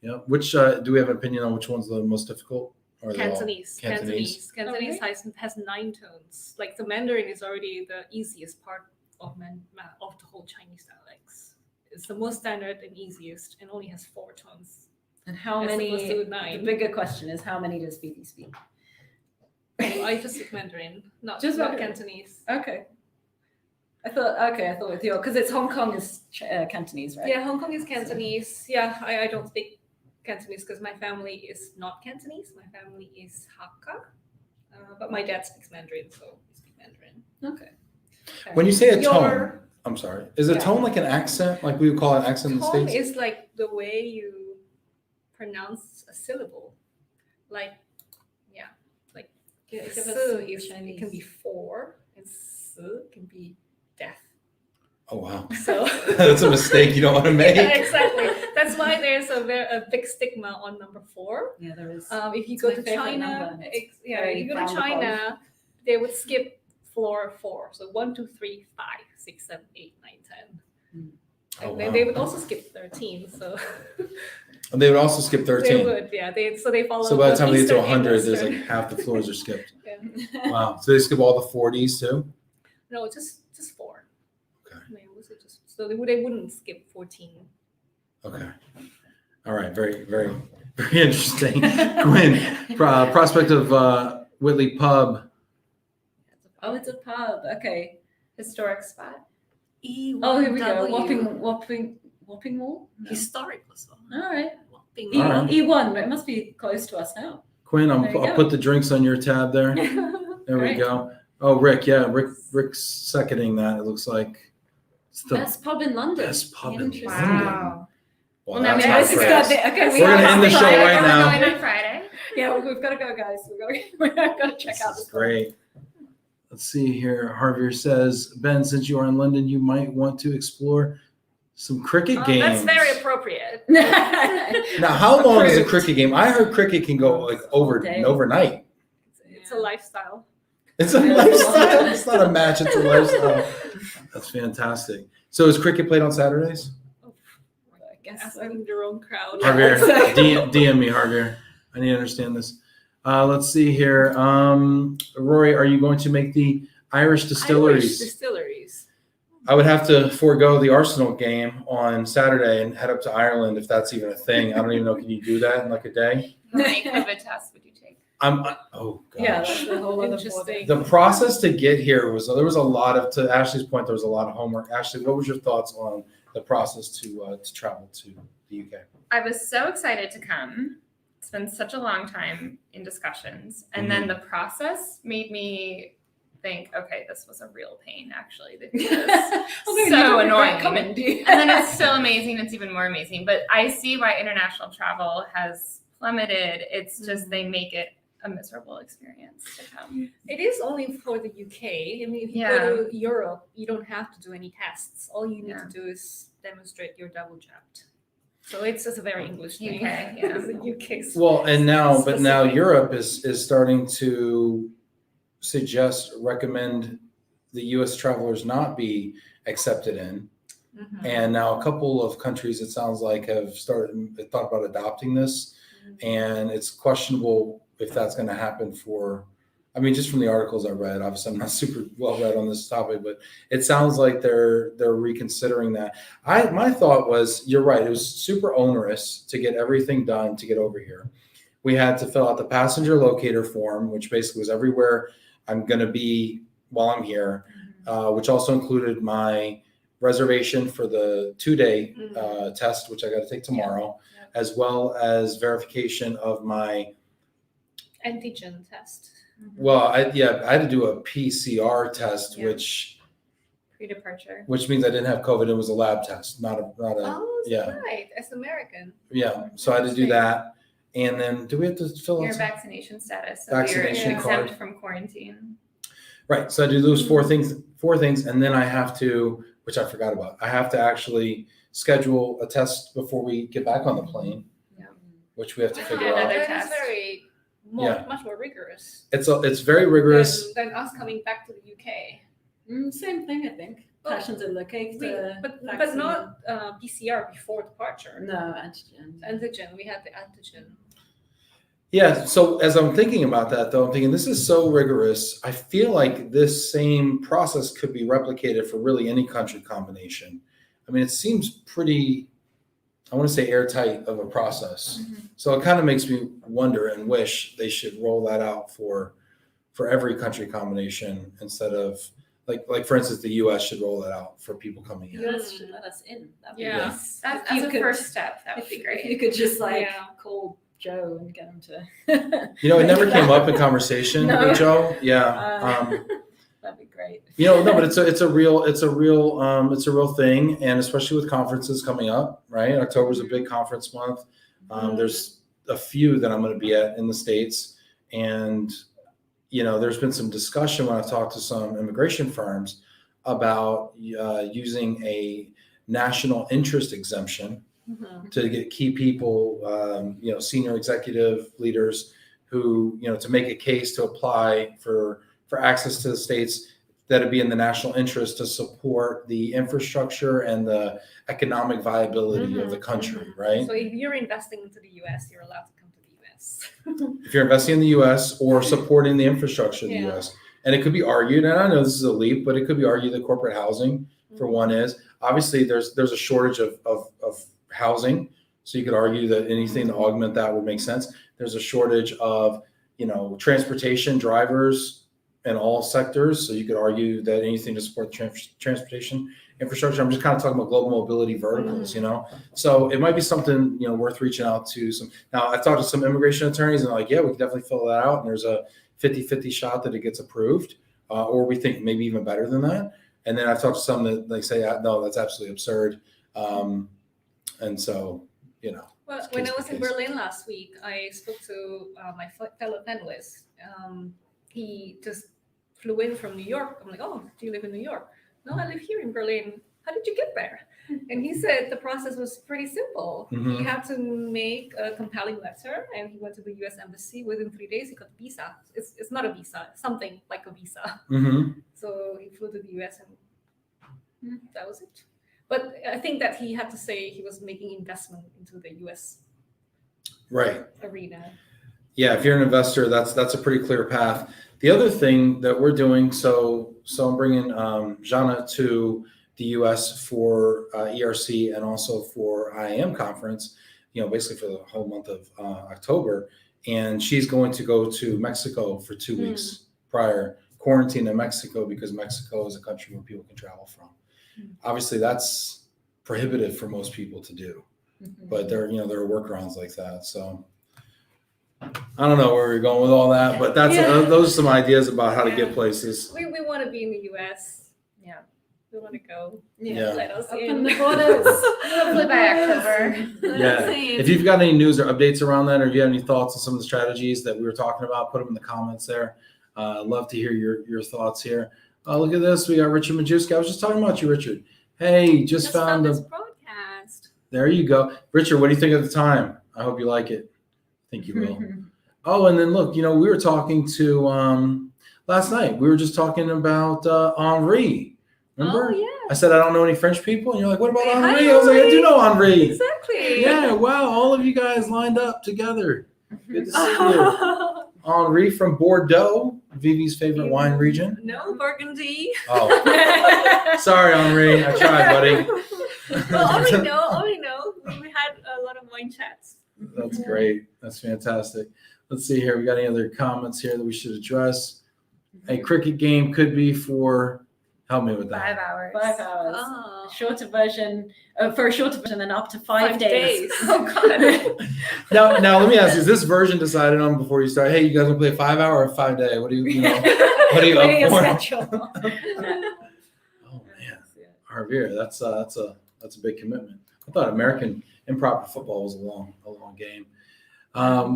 Yeah. Which do we have an opinion on which one's the most difficult? Or are they all- Cantonese. Cantonese. Cantonese Okay. has 9 tones. Like the Mandarin is already the easiest part of the whole Chinese dialects. It's the most standard and easiest, and only has 4 tones. And how As many? opposed to The 9. bigger question is how many does Vivi speak? Oh, I just speak Mandarin, not Just Mandarin. Cantonese. Okay. I thought with you because it's Hong Kong is Cantonese, right? Yeah, Hong Kong is Cantonese. Yeah, I don't speak Cantonese because my family is not Cantonese. My family is Hakka. But my dad speaks Mandarin, so we speak Mandarin. Okay. When you say a tone, Your I'm sorry. Is a Yeah. tone like an accent, like we would call it an accent in the tone States? is like the way you pronounce a syllable. Like, yeah, like Yeah, s give us some is, it Chinese. can be 4, and s can be death. Oh wow. So That's a mistake you don't want to make. Yeah, exactly. That's why there's a big stigma on number 4. Yeah, there is. If you It's go my to favorite China, number. It's if very you go to frowned upon. China, they would skip floor 4. So 1, 2, 3, 5, 6, 7, 8, 9, 10. Oh, And then wow. they would also skip 13. So And they would also skip they 13. would, yeah. They follow. So by the time we get to Eastern and 100, there's Western. like half the floors are skipped. Yeah. Wow. So they skip all the 40s too? No, just 4. Okay. Yeah, was it just so they wouldn't skip 14. Okay. All right. Very, very, very interesting. Quinn, prospect of Whitley Pub. Oh, it's a pub. Okay. Historic spot. Oh, here we go. Whopping Wall. No. Historic was All right. Whopping. All right. E1. It must be close to us now. Quinn, There you I'll go. put the drinks on your tab there. There we Great. go. Oh, Rick. Yeah. Rick's seconding that. It looks like it's the Best pub in London. best pub in Interesting. London. Wow. Well, Well, now that's we not have to great. go. Okay, We're gonna end the show right now. We're going on Friday. Yeah, we've got to go, guys. We've got to check out This this is great. Let's see here. Harvier says, Ben, since you are in London, you might want to explore some cricket games. That's very appropriate. one. Now, how long is a Approved. cricket game? I heard cricket can go like Day. overnight. It's a lifestyle. It's a Yeah. lifestyle. It's not a match. It's a lifestyle. That's fantastic. So is cricket played on Saturdays? I guess so. Asking your own crowd. Yeah. Harvier, Exactly. DM me, Harvier. I need to understand this. Let's see here. Rory, are you going to make the Irish distilleries? Irish distilleries. I would have to forego the Arsenal game on Saturday and head up to Ireland if that's even a thing. I don't even know. Can you do that in like a day? How many COVID tests would you take? Oh gosh. Yeah, that's the whole other Interesting. The process to get here was there was a lot of, to Ashley's point, there was a lot of homework. Ashley, what was your thoughts on the process to travel to the UK? I was so excited to come. It's been such a long time in discussions. And then the process made me think, okay, this was a real pain, actually. This is so annoying. And then it's still amazing. It's even more amazing. But I see why international travel has plummeted. It's just they make it a miserable experience to come. It is only for the UK. I mean, if you go to Europe, you don't have to do any tests. All you need to do is demonstrate you're double jabbed. So it's just a very English thing. UK, yeah. The UK. Well, and now Europe is starting to recommend the U.S. travelers not be accepted in. And now a couple of countries, it sounds like, have thought about adopting this, and it's questionable if that's going to happen for. I mean, just from the articles I read, obviously I'm not super well read on this topic, but it sounds like they're reconsidering that. My thought was, you're right, it was super onerous to get everything done to get over here. We had to fill out the passenger locator form, which basically was everywhere I'm going to be while I'm here, which also included my reservation for the 2-day test, which I got to take tomorrow, as well as verification of my antigen test. Well, I had to do a PCR test, which pre-departure, which means I didn't have COVID. It was a lab test, not a right, as American. Yeah, so I had to do that, and then do we have to fill out your vaccination status? So vaccination you're card exempt from quarantine. Right. So I do those four things, and then I have to, which I forgot about. I have to actually schedule a test before we get back on the plane, which we have to figure out. That is very much more rigorous. It's very rigorous than us coming back to the UK. Same thing, I think. Passions are located, but not PCR before departure. No, antigen. Antigen. We had the antigen. Yeah. So as I'm thinking about that, though, I'm thinking this is so rigorous. I feel like this same process could be replicated for really any country combination. I mean, it seems pretty, I want to say airtight of a process. So it kind of makes me wonder and wish they should roll that out for every country combination instead of like for instance, the U.S. should roll that out for people coming in. U.S. should let us in. That'd be nice. That's a first step. That would be great. If you could just call Joe and get him to. It never came up in conversation with Joe. Yeah. That'd be great. No, but it's a real thing, and especially with conferences coming up, right? October is a big conference month. There's a few that I'm going to be at in the States, and there's been some discussion when I've talked to some immigration firms about using a national interest exemption to get key people, senior executive leaders who, to make a case to apply for access to the States that'd be in the national interest to support the infrastructure and the economic viability of the country, right? So if you're investing into the U.S., you're allowed to come to the U.S. If you're investing in the U.S. or supporting the infrastructure of the U.S. And it could be argued, and I know this is a leap, but it could be argued that corporate housing, for one, is obviously there's a shortage of housing. So you could argue that anything to augment that would make sense. There's a shortage of, transportation drivers in all sectors. So you could argue that anything to support the transportation infrastructure. I'm just kind of talking about global mobility verticals, So it might be something, worth reaching out to some. Now I've talked to some immigration attorneys and they're like, yeah, we can definitely fill that out. And there's a 50-50 shot that it gets approved, or we think maybe even better than that. And then I've talked to some that they say, no, that's absolutely absurd. And so, Well, when I was in Berlin last week, I spoke to my fellow panelist. He just flew in from New York. I'm like, oh, do you live in New York? No, I live here in Berlin. How did you get there? And he said the process was pretty simple. He had to make a compelling letter, and he went to the U.S. Embassy. Within 3 days, he got a visa. It's not a visa, it's something like a visa. So he flew to the U.S. and that was it. But I think that he had to say he was making investment into the U.S. arena. Yeah, if you're an investor, that's a pretty clear path. The other thing that we're doing, so I'm bringing Jana to the U.S. for ERC and also for IAM conference, basically for the whole month of October. And she's going to go to Mexico for 2 weeks prior, quarantine in Mexico, because Mexico is a country where people can travel from. Obviously, that's prohibitive for most people to do. But there are workarounds like that. So I don't know where we're going with all that, but those are some ideas about how to get places. We want to be in the US. Yeah. We want to go. Yeah. Let us Open in. the borders. Hopefully by October. Yeah. If you've got any news or updates around that, or if you have any thoughts on some of the strategies that we were talking about, put them in the comments there. I'd love to hear your thoughts here. Look at this. We got Richard Majewski. I was just talking about you, Richard. Hey, just found this the broadcast. There you go. Richard, what do you think of the time? I hope you like it. I think you will. Oh, and then look, we were talking to last night. We were just talking about Henri. Remember? Oh, yeah. I said I don't know any French people, and you're like, "What about Henri?" Hi, I was like, "I do Henri. know Henri." Exactly. Yeah. Wow. All of you guys lined up together. Good to see you. Henri from Bordeaux, Vivi's favorite wine region. No, Burgundy. Oh, sorry, Henri. I tried, buddy. Well, only know. We had a lot of wine chats. That's great. That's fantastic. Let's see here. We got any other comments here that we should address? A cricket game could be for, help me with that. 5 hours. 5 hours. Oh. Shorter version, for a shorter version, then up to 5 days. Oh, God. Now let me ask you, is this version decided on before you start? Hey, you guys want to play a 5 hour or 5 day? What do you what are you Your up for? schedule. Oh man, Javier, that's a big commitment. I thought American improper football was a long game.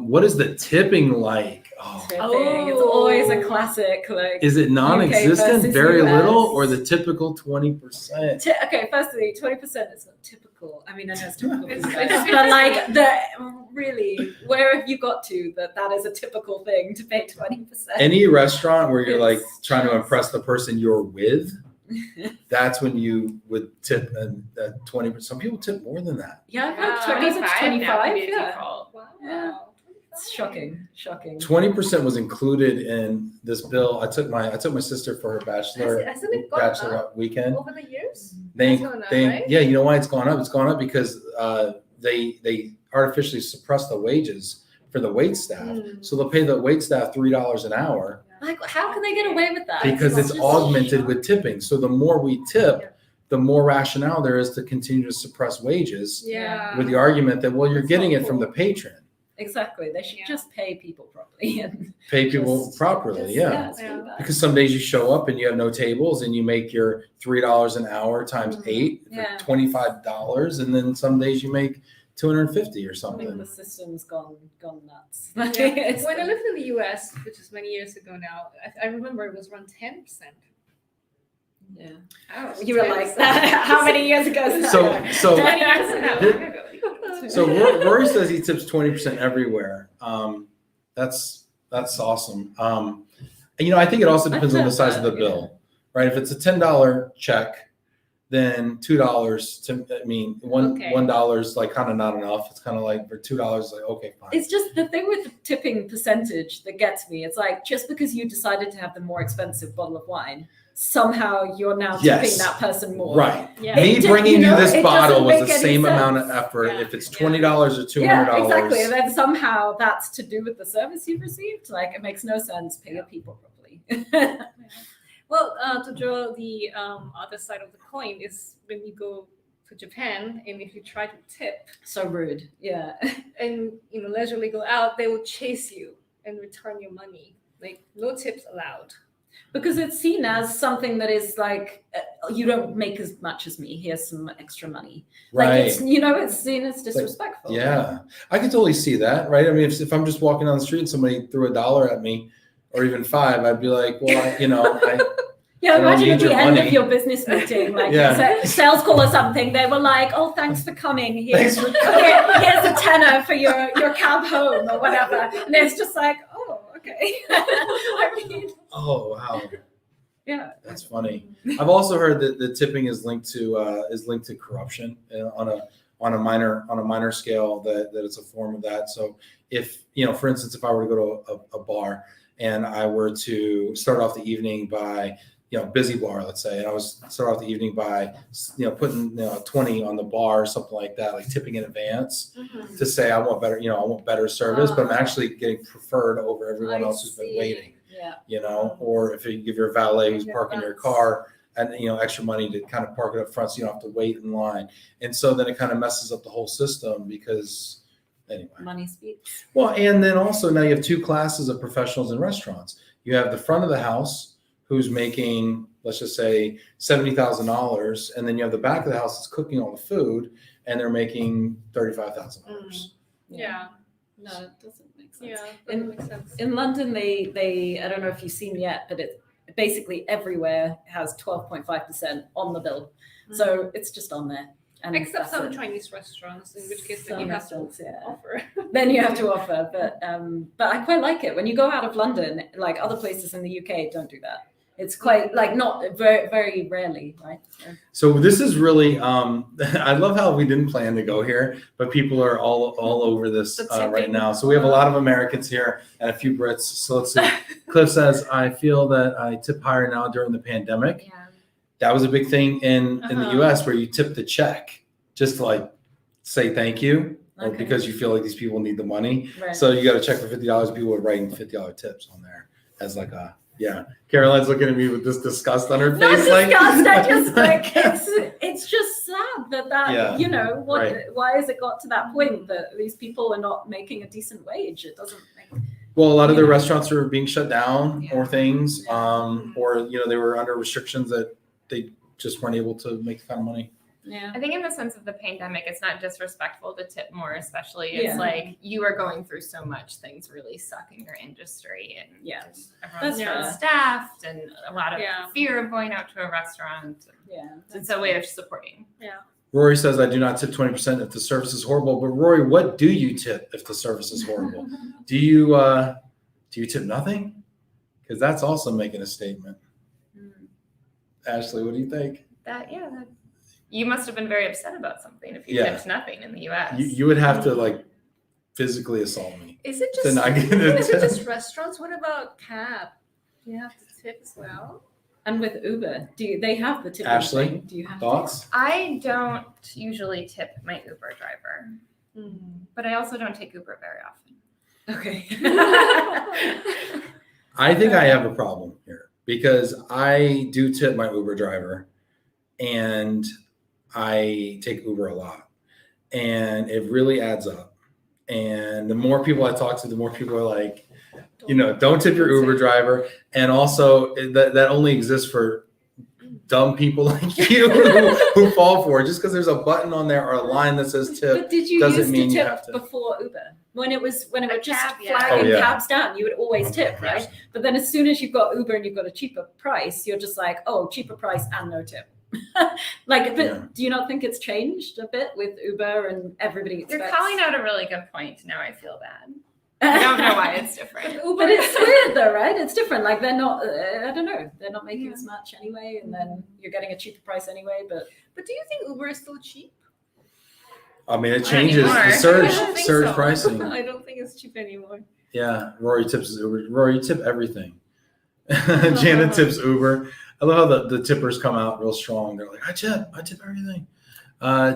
What is the tipping like? Tipping. It's always a classic. Like, Is it non-existent, versus very US? little, or the typical 20%? Okay, firstly, 20% is not typical. I mean, I know it's typical, but like really, where have you got to that is a typical thing to pay 20%? Any restaurant where you're like It's trying to just- impress the person you're with, that's when you would tip that 20%. Some people tip more than that. Yeah, I've heard 25. Yeah. Default. Wow. Yeah. It's shocking. 20% was included in this bill. I took my sister for her Hasn't it gone bachelor weekend. Over the years? They It's gone up, right? yeah, you know why it's gone up? It's gone up because they artificially suppress the wages for the wait staff. So they'll pay the wait staff $3 an hour Like, how can they get away with that? because it's just augmented shocking. with tipping. So the more we tip, the more rationale there is to continue to suppress wages Yeah. with the argument that, well, you're That's getting not it from the patron. Exactly. They should just pay people properly and Pay people just- properly, just- yeah. it's really bad. Because some days you show up and you have no tables and you make your $3 an hour times 8 for Yeah. $25, and then some days you make $250 or I think something. the system's gone nuts. Yeah. It's- When I lived in the US, which is many years ago now, I remember it was around 10%. yeah. Oh, You were like that. How many years ago? is that? So 20 years ago. So Rory says he tips 20% everywhere. That's awesome. I think it also depends on the size of the bill, right? If it's a $10 check, then $2 $1 is like kind of not enough. It's kind of like for $2, like, okay, fine. It's just the thing with the tipping percentage that gets me. It's like, just because you decided to have the more expensive bottle of wine, somehow you're now Yes. tipping that person more. Right. Yeah. Me It just- bringing you this it bottle doesn't was the make any same amount of sense. effort. Yeah. If it's $20 or $200. Yeah, exactly. And then somehow that's to do with the service you've received. Like, it makes no sense. Pay your people properly. Well, to draw the other side of the coin is when you go to Japan and if you try to tip So rude. Yeah. and leisurely go out, they will chase you and return your money. Like no tips allowed. Because it's seen as something that is like, you don't make as much as me. Here's some extra money. Like, Right. it's seen as disrespectful. Yeah, I can totally see that, right? I mean, if I'm just walking down the street and somebody threw $1 at me, or even $5, I'd be like, well, I Yeah, I don't imagine need at the your end money. of your business meeting, like Yeah. a sales call or something, they were like, "Oh, thanks for coming. Thanks for Here's a tenner for your cab home or whatever." And it's just like, "Oh, okay." I mean, oh wow, yeah. that's funny. I've also heard that the tipping is linked to corruption on a minor scale. That it's a form of that. So if for instance, if I were to go to a bar and I were to start off the evening by busy bar, let's say, and I was start off the evening by putting 20 on the bar or something like that, like tipping in advance to say I want better service, but I'm actually getting preferred over everyone I else who's been see. waiting. Yeah. Or if you give your valet who's parking your car and extra money to kind of park it up front so you don't have to wait in line. And so then it kind of messes up the whole system because anyway. Money speaks. Well, and then also now you have two classes of professionals in restaurants. You have the front of the house who's making, let's just say, $70,000, and then you have the back of the house that's cooking all the food, and they're making $35,000. Yeah. No, it doesn't make sense. Yeah, that makes sense. In London, they I don't know if you've seen yet, but it basically everywhere has 12.5% on the bill. So it's just on there. And except some Chinese restaurants, in which case then you have to offer. Then you have to offer, but I quite like it. When you go out of London, like other places in the UK don't do that. It's quite like not very, very rarely, right? So this is really, I love how we didn't plan to go here, but people are all over this right now. So we have a lot of Americans here and a few Brits. So let's see. Cliff says, I feel that I tip higher now during the pandemic. Yeah. That was a big thing in the US where you tip the check just to like say thank you, or because you feel like these people need the money. Right. So you got a check for $50, people are writing $50 tips on there as like a, yeah. Caroline's looking at me with this disgust on her face. Not like, disgust, I just like, it's just sad that Yeah. why has it got to that point that these people are not making a decent wage? It doesn't make. Well, a lot of their restaurants are being shut down or things, Yeah. or they were under restrictions that they just weren't able to make the kind of money. Yeah. I think in the sense of the pandemic, it's not disrespectful to tip more, especially it's Yeah. like you are going through so much, things really suck in your industry, and everyone's That's staffed, and a lot of Yeah. fear of going out to a restaurant. Yeah. It's a way of supporting. Rory says, I do not tip 20% if the service is horrible. But Rory, what do you tip if the service is horrible? Do you tip nothing? Because that's also making a statement. Ashley, what do you think? You must have been very upset about something if you tipped nothing in the U.S. You would have to like physically assault me. Is it To just not get a is it tip. just restaurants? What about cab? Do you have to tip as well? And with Uber, they have the tipping Ashley, thing? Do you have Thoughts? I don't usually tip my Uber driver, but I also don't take Uber very often. Okay. I think I have a problem here because I do tip my Uber driver and I take Uber a lot, and it really adds up. And the more people I talk to, the more people are like, don't tip your Uber driver. And also that only exists for dumb people like you who fall for it. Just because there's a button on there or a line that says tip. But did you doesn't used mean to you tip have to. before Uber? When it was just cab, yeah. flagging Oh, yeah. cabs down, you would always tip, right? But then as soon as you've got Uber and you've got a cheaper price, you're just like, oh, cheaper price and no tip. But do you not think it's changed a bit with Uber and everybody expects? You're calling out a really good point. Now I feel bad. I don't know why it's different. But it's weird though, right? It's different. Like they're not, I don't know, they're not making as much anyway, and then you're getting a cheaper price anyway. But do you think Uber is still cheap? I mean, it changes the I surge don't think surge so. pricing. I don't think it's cheap anymore. Yeah, Rory tips Uber. Rory, you tip everything. Janet tips Uber. I love how the tippers come out real strong. They're like, I tip everything.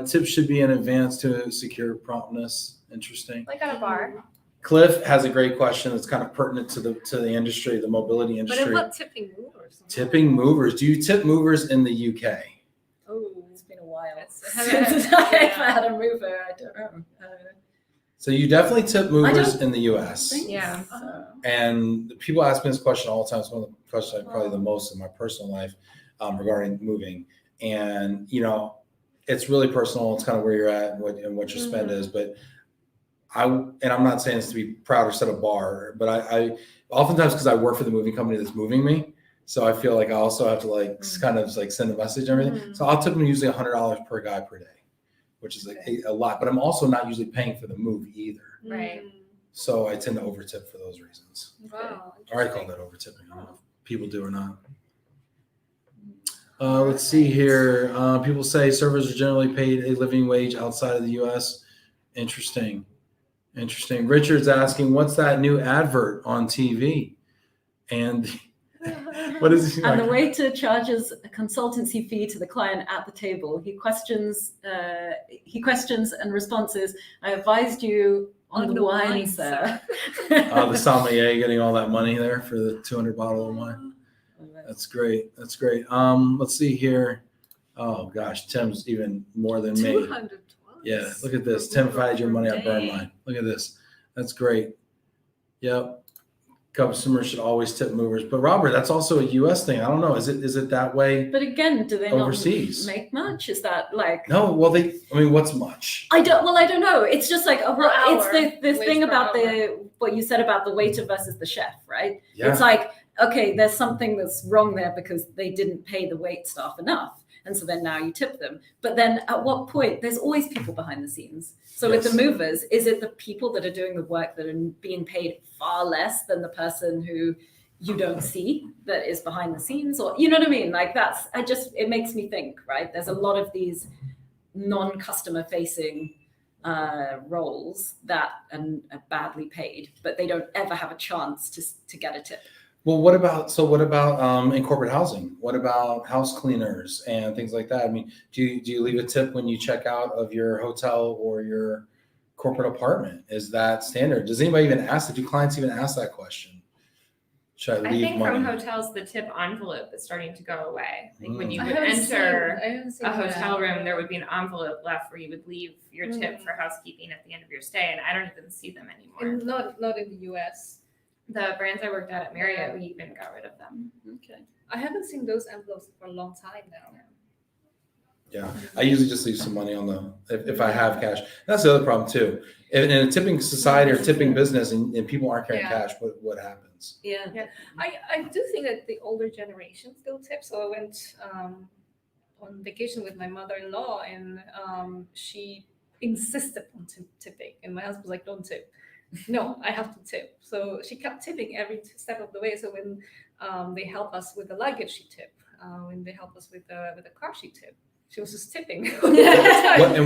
Tips should be in advance to secure promptness. Interesting. Like at a bar. Cliff has a great question that's kind of pertinent to the industry, the mobility But industry. what tipping movers? Tipping movers. Do you tip movers in the UK? oh, it's been a while It's- since I've had a mover. I don't know. So you definitely tip movers in the US. Yeah. So. And people ask me this question all the time. It's one of the questions I probably the most in my personal life regarding moving. And, it's really personal. It's kind of where you're at and what your spend is. But I'm not saying this to be proud or set a bar, but I oftentimes, because I work for the moving company that's moving me, so I feel like I also have to kind of send a message and everything. So I'll tip them usually $100 per guy per day, which is a lot. But I'm also not usually paying for the move either. Right. So I tend to overtip for those reasons. Wow. Or I call that overtipping. I don't know if people do or not. Let's see here. People say servers are generally paid a living wage outside of the U.S. Interesting. Richard's asking, what's that new advert on TV? And what is it? And the waiter charges a consultancy fee to the client at the table. He questions and responses. I advised you on the wine, sir. The sommelier getting all that money there for the 200 bottle of wine. That's great. That's great. Let's see here. Oh gosh, Tim's even more than me. 200. Yeah, look at this. Tim, if I had your money, I'd burn mine. Look at this. That's great. Yep. Customers should always tip movers. But Robert, that's also a U.S. thing. I don't know. Is it that way? But again, do they overseas? not make much? Is that like? No. Well, what's much? I don't know. It's just like it's the thing about hour. what you said about the waiter versus the chef, right? Yeah. It's like, okay, there's something that's wrong there because they didn't pay the wait staff enough. And so then now you tip them. But then at what point, there's always people behind the scenes. So with the movers, is it the people that are doing the work that are being paid far less than the person who you don't see that is behind the scenes? Or, you know what I mean? Like it makes me think, right? There's a lot of these non-customer facing roles that are badly paid, but they don't ever have a chance to get a tip. Well, what about in corporate housing? What about house cleaners and things like that? I mean, do you leave a tip when you check out of your hotel or your corporate apartment? Is that standard? Does anybody even ask? Do clients even ask that question? Should I leave think money? from hotels, the tip envelope is starting to go away. Like when you I would haven't seen enter a hotel that. room, there would be an envelope left where you would leave your tip for housekeeping at the end of your stay, and I don't even see them anymore. And not in the U.S. The brands I worked at Marriott, we even got rid of them. Okay. I haven't seen those envelopes for a long time now. Yeah, I usually just leave some money on if I have cash. That's the other problem too. In a tipping society or tipping business, and people aren't carrying cash, what happens? Yeah. I do think that the older generation still tip. So I went on vacation with my mother-in-law, and she insisted on tipping, and my husband was like, "Don't tip." No, I have to tip. So she kept tipping every step of the way. So when they help us with the luggage, she tip. When they help us with the car, she tip. She was just tipping.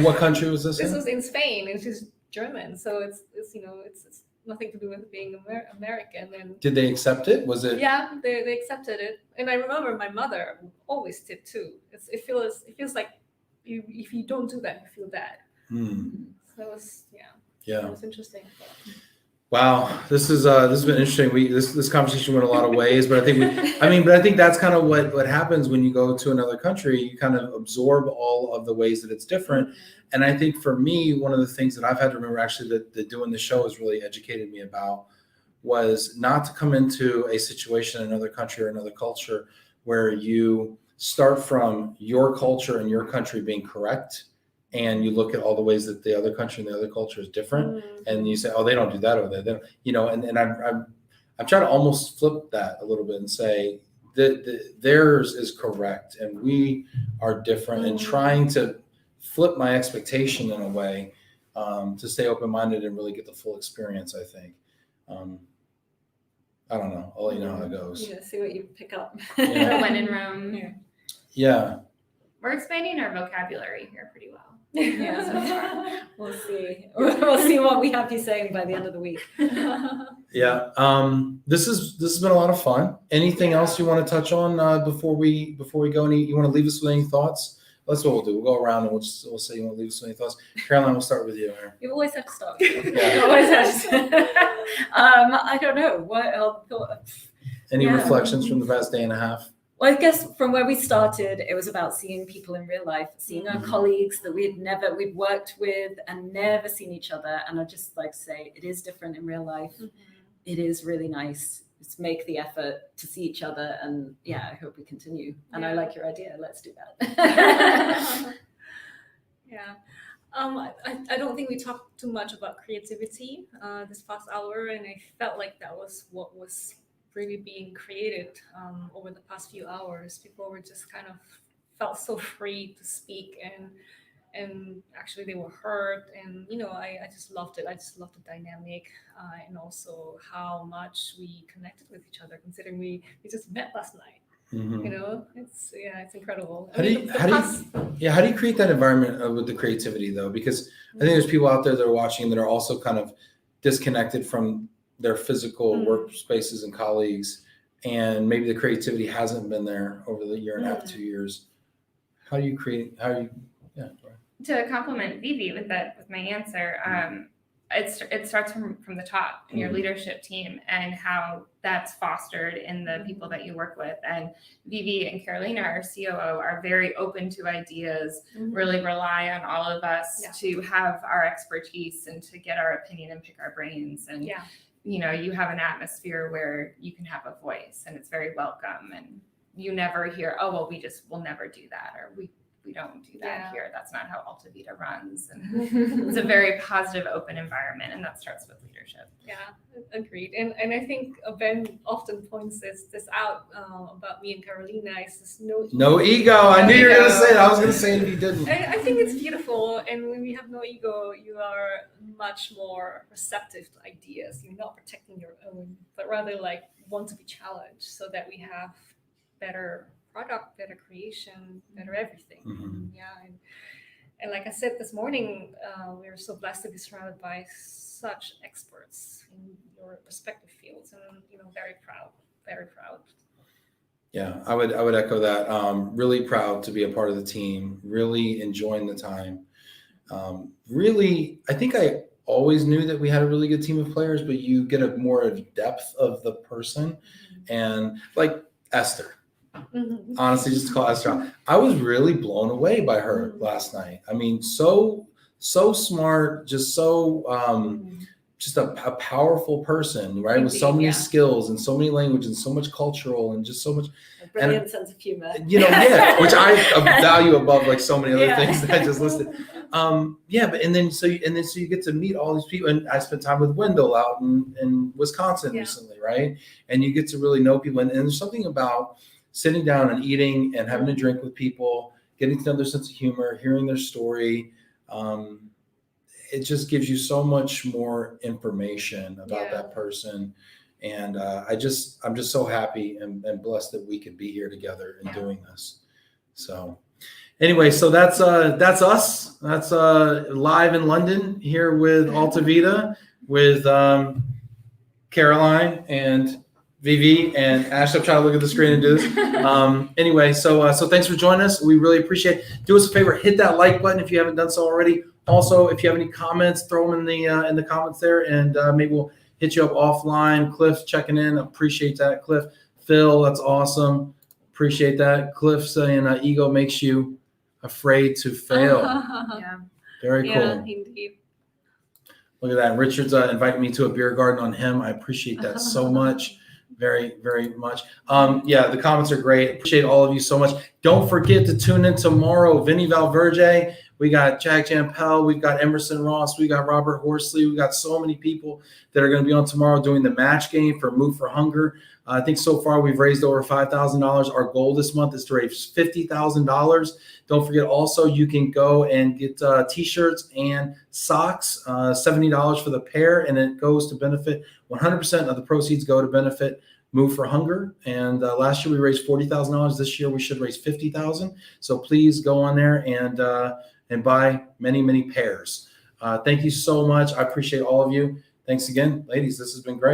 What country was this? This was in Spain, and she's German. So it's nothing to do with being American. And did they accept it? Was it? Yeah, they accepted it. And I remember my mother would always tip too. It feels like if you don't do that, you feel bad. So it was it was interesting. Wow, this has been interesting. This conversation went a lot of ways, but I think that's kind of what happens when you go to another country. You kind of absorb all of the ways that it's different. And I think for me, one of the things that I've had to remember actually that doing the show has really educated me about was not to come into a situation in another country or another culture where you start from your culture and your country being correct, and you look at all the ways that the other country and the other culture is different, and you say, "Oh, they don't do that over there." They don't, and I'm trying to almost flip that a little bit and say that theirs is correct and we are different, and trying to flip my expectation in a way to stay open-minded and really get the full experience. I think. I don't know. I'll let you know how it goes. Yeah, see what you pick up. Yeah. When in Rome. Yeah. We're expanding our vocabulary here pretty well. Yeah. We'll see. We'll see what we have you saying by the end of the week. Yeah. This has been a lot of fun. Anything else you want to touch on before we go? You want to leave us with any thoughts? That's what we'll do. We'll go around and we'll say you want to leave us with any thoughts. Caroline, we'll start with you. You always have to start. Yeah. You always have to. I don't know. What Any reflections from the past day and a half? Well, I guess from where we started, it was about seeing people in real life, seeing our colleagues that we'd worked with and never seen each other. And I just like to say it is different in real life. It is really nice. Just make the effort to see each other. And yeah, I hope we continue. And I like your idea. Let's do that. Yeah. I don't think we talked too much about creativity this past hour. And I felt like that was what was really being created over the past few hours. People were just kind of felt so free to speak, and actually they were heard, and I just loved it. I just loved the dynamic and also how much we connected with each other, considering we just met last night. It's incredible. How do you create that environment with the creativity though? Because I think there's people out there that are watching that are also kind of disconnected from their physical workspaces and colleagues, and maybe the creativity hasn't been there over the year and a half, 2 years. How do you create? To compliment Vivi with my answer, it starts from the top in your leadership team and how that's fostered in the people that you work with. And Vivi and Carolina, our COO, are very open to ideas, really rely on all of us to have our expertise and to get our opinion and pick our brains. And, you know, you have an atmosphere where you can have a voice and it's very welcome. And you never hear, oh, well, we'll never do that. Or we don't do that here. That's not how AltoVita runs. And it's a very positive, open environment, and that starts with leadership. Yeah, agreed. And I think Ben often points this out about me and Carolina. Is this no ego. I knew you were going to say it. I was going to say it if you didn't. I think it's beautiful. And when we have no ego, you are much more receptive to ideas. You're not protecting your own, but rather like want to be challenged so that we have better product, better creation, better everything. And like I said this morning, we were so blessed to be surrounded by such experts in your respective fields, and you know, very proud. Yeah, I would echo that. Really proud to be a part of the team. Really enjoying the time. Really, I think I always knew that we had a really good team of players, but you get a more of depth of the person, and like Esther. Honestly, just to call Esther out, I was really blown away by her last night. I mean, so smart, just so just a powerful person, right? With so many skills and so many languages and so much cultural and just so much a brilliant sense of humor. You know, which I value above like so many other things that I just listed. So you get to meet all these people, and I spent time with Wendell out in Wisconsin recently, right? And you get to really know people, and there's something about sitting down and eating and having a drink with people, getting to know their sense of humor, hearing their story. It just gives you so much more information about that person. And I'm just so happy and blessed that we could be here together and doing this. So anyway, so that's us. That's live in London here with AltoVita, with Caroline and Vivi and Ash. I'm trying to look at the screen and do this. Anyway, so thanks for joining us. We really appreciate it. Do us a favor, hit that like button if you haven't done so already. Also, if you have any comments, throw them in the comments there, and maybe we'll hit you up offline. Cliff checking in. Appreciate that, Cliff. Phil, that's awesome. Appreciate that. Cliff saying ego makes you afraid to fail. Very cool. Yeah, indeed. Look at that. Richard's inviting me to a beer garden on him. I appreciate that so much. Very, very much. The comments are great. Appreciate all of you so much. Don't forget to tune in tomorrow. Vinny Valverde. We got Jack Jampel. We've got Emerson Ross. We got Robert Horsley. We got so many people that are going to be on tomorrow doing the match game for Move for Hunger. I think so far we've raised over $5,000. Our goal this month is to raise $50,000. Don't forget also you can go and get T-shirts and socks, $70 for the pair, and it goes to benefit 100% of the proceeds go to benefit Move for Hunger. And last year we raised $40,000. This year we should raise $50,000. So please go on there and buy many, many pairs. Thank you so much. I appreciate all of you. Thanks again, ladies. This has been great.